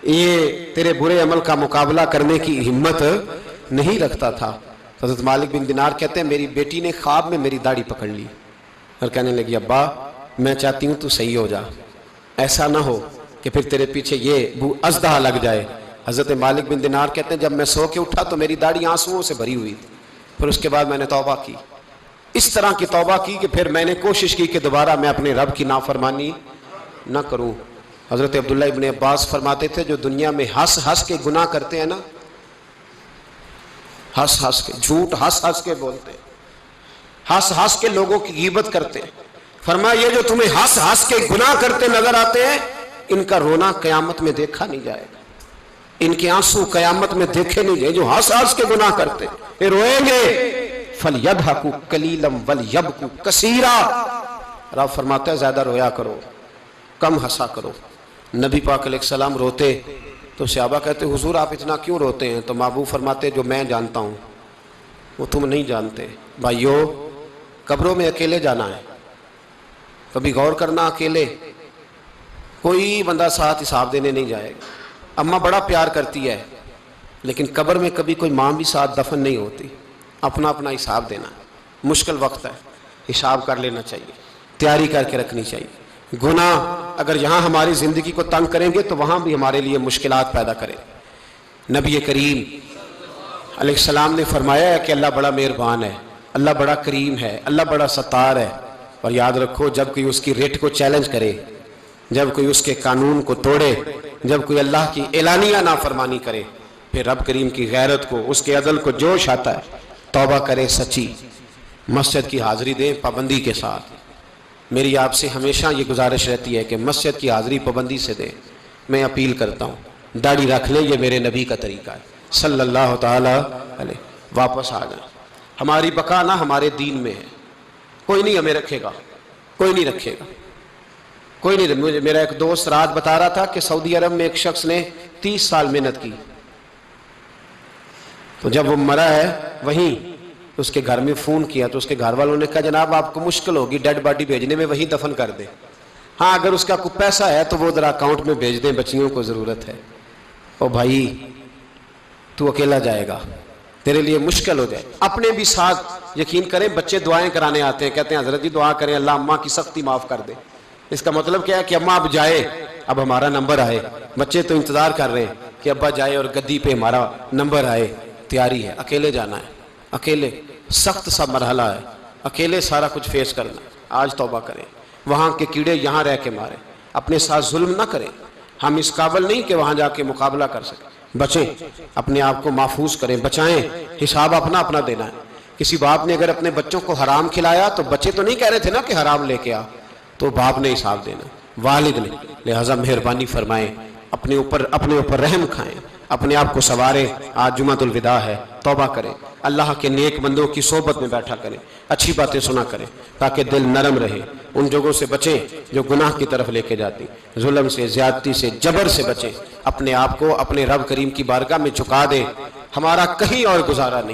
یہ تیرے برے عمل کا مقابلہ کرنے کی ہمت نہیں رکھتا تھا۔ حضرت مالک بن دینار کہتے ہیں میری بیٹی نے خواب میں میری داڑھی پکڑ لی اور کہنے لگی ابا میں چاہتی ہوں تو صحیح ہو جا، ایسا نہ ہو کہ پھر تیرے پیچھے یہ اژدہا لگ جائے۔ حضرت مالک بن دینار کہتے ہیں جب میں سو کے اٹھا تو میری داڑھی آنسوؤں سے بھری ہوئی تھی، پھر اس کے بعد میں نے توبہ کی، اس طرح کی توبہ کی کہ پھر میں نے کوشش کی کہ دوبارہ میں اپنے رب کی نافرمانی نہ کروں۔ حضرت عبداللہ ابن عباس فرماتے تھے جو دنیا میں ہنس ہنس کے گناہ کرتے ہیں نا، ہنس ہنس کے جھوٹ ہنس ہنس کے بولتے ہیں، ہنس ہنس کے لوگوں کی غیبت کرتے ہیں، فرمایا یہ جو تمہیں ہنس ہنس کے گناہ کرتے نظر آتے ہیں ان کا رونا قیامت میں دیکھا نہیں جائے گا، ان کے آنسو قیامت میں دیکھے نہیں جائے۔ جو ہنس ہنس کے گناہ کرتے یہ روئیں گے، فَلْيَضْحَكُوا قَلِيلًا وَلْيَبْكُوا كَثِيرًا، رب فرماتا ہے زیادہ رویا کرو کم ہنسا کرو۔ نبی پاک علیہ السلام روتے تو صحابہ کہتے حضور آپ اتنا کیوں روتے ہیں؟ تو محبوب فرماتے جو میں جانتا ہوں وہ تم نہیں جانتے۔ بھائیو قبروں میں اکیلے جانا ہے، کبھی غور کرنا، اکیلے کوئی بندہ ساتھ حساب دینے نہیں جائے گا۔ اماں بڑا پیار کرتی ہے لیکن قبر میں کبھی کوئی ماں بھی ساتھ دفن نہیں ہوتی، اپنا اپنا حساب دینا ہے، مشکل وقت ہے، حساب کر لینا چاہیے، تیاری کر کے رکھنی چاہیے۔ گناہ اگر یہاں ہماری زندگی کو تنگ کریں گے تو وہاں بھی ہمارے لیے مشکلات پیدا کریں۔ نبی کریم علیہ السلام نے فرمایا ہے کہ اللہ بڑا مہربان ہے، اللہ بڑا کریم ہے، اللہ بڑا ستار ہے، اور یاد رکھو جب کوئی اس کی ریٹ کو چیلنج کرے، جب کوئی اس کے قانون کو توڑے، جب کوئی اللہ کی اعلانیہ نافرمانی کرے، پھر رب کریم کی غیرت کو، اس کے عدل کو جوش آتا ہے، توبہ کرے سچی، مسجد کی حاضری دیں پابندی کے ساتھ۔ میری آپ سے ہمیشہ یہ گزارش رہتی ہے کہ مسجد کی حاضری پابندی سے دیں۔ میں اپیل کرتا ہوں داڑھی رکھ لیں، یہ میرے نبی کا طریقہ ہے صلی اللہ تعالی علیہ۔ واپس آ جائیں، ہماری بقا نہ ہمارے دین میں ہے، کوئی نہیں ہمیں رکھے گا، کوئی نہیں رکھے گا، کوئی نہیں۔ میرا ایک دوست رات بتا رہا تھا کہ سعودی عرب میں ایک شخص نے 30 سال محنت کی، تو جب وہ مرا ہے وہیں اس کے گھر میں فون کیا تو اس کے گھر والوں نے کہا جناب آپ کو مشکل ہوگی ڈیڈ باڈی بھیجنے میں، وہیں دفن کر دیں، ہاں اگر اس کا کوئی پیسہ ہے تو وہ ذرا اکاؤنٹ میں بھیج دیں، بچیوں کو ضرورت ہے۔ او بھائی تو اکیلا جائے گا، تیرے لیے مشکل ہو جائے۔ اپنے بھی ساتھ یقین کریں، بچے دعائیں کرانے آتے ہیں، کہتے ہیں حضرت جی دعا کریں اللہ اماں کی سختی معاف کر دے۔ اس کا مطلب کیا ہے کہ اماں اب جائے، اب ہمارا نمبر آئے۔ بچے تو انتظار کر رہے ہیں کہ ابا جائے اور گدی پہ ہمارا نمبر آئے۔ تیاری ہے، اکیلے جانا ہے، اکیلے، سخت سا مرحلہ ہے، اکیلے سارا کچھ فیس کرنا۔ آج توبہ کریں، وہاں کے کیڑے یہاں رہ کے مارے، اپنے ساتھ ظلم نہ کریں۔ ہم اس قابل نہیں کہ وہاں جا کے مقابلہ کر سکیں۔ بچیں، اپنے آپ کو محفوظ کریں، بچائیں، حساب اپنا اپنا دینا ہے۔ کسی باپ نے اگر اپنے بچوں کو حرام کھلایا تو بچے تو نہیں کہہ رہے تھے نا کہ حرام لے کے آ، تو باپ نے حساب دینا، والد نے۔ لہٰذا مہربانی فرمائیں، اپنے اوپر رحم کھائیں، اپنے آپ کو سنواریں۔ آج جمعۃ الوداع ہے، توبہ کریں، اللہ کے نیک بندوں کی صحبت میں بیٹھا کریں، اچھی باتیں سنا کریں تاکہ دل نرم رہے۔ ان جگہوں سے بچیں جو گناہ کی طرف لے کے جاتی، ظلم سے، زیادتی سے، جبر سے بچیں۔ اپنے آپ کو اپنے رب کریم کی بارگاہ میں جھکا دیں، ہمارا کہیں اور گزارا نہیں۔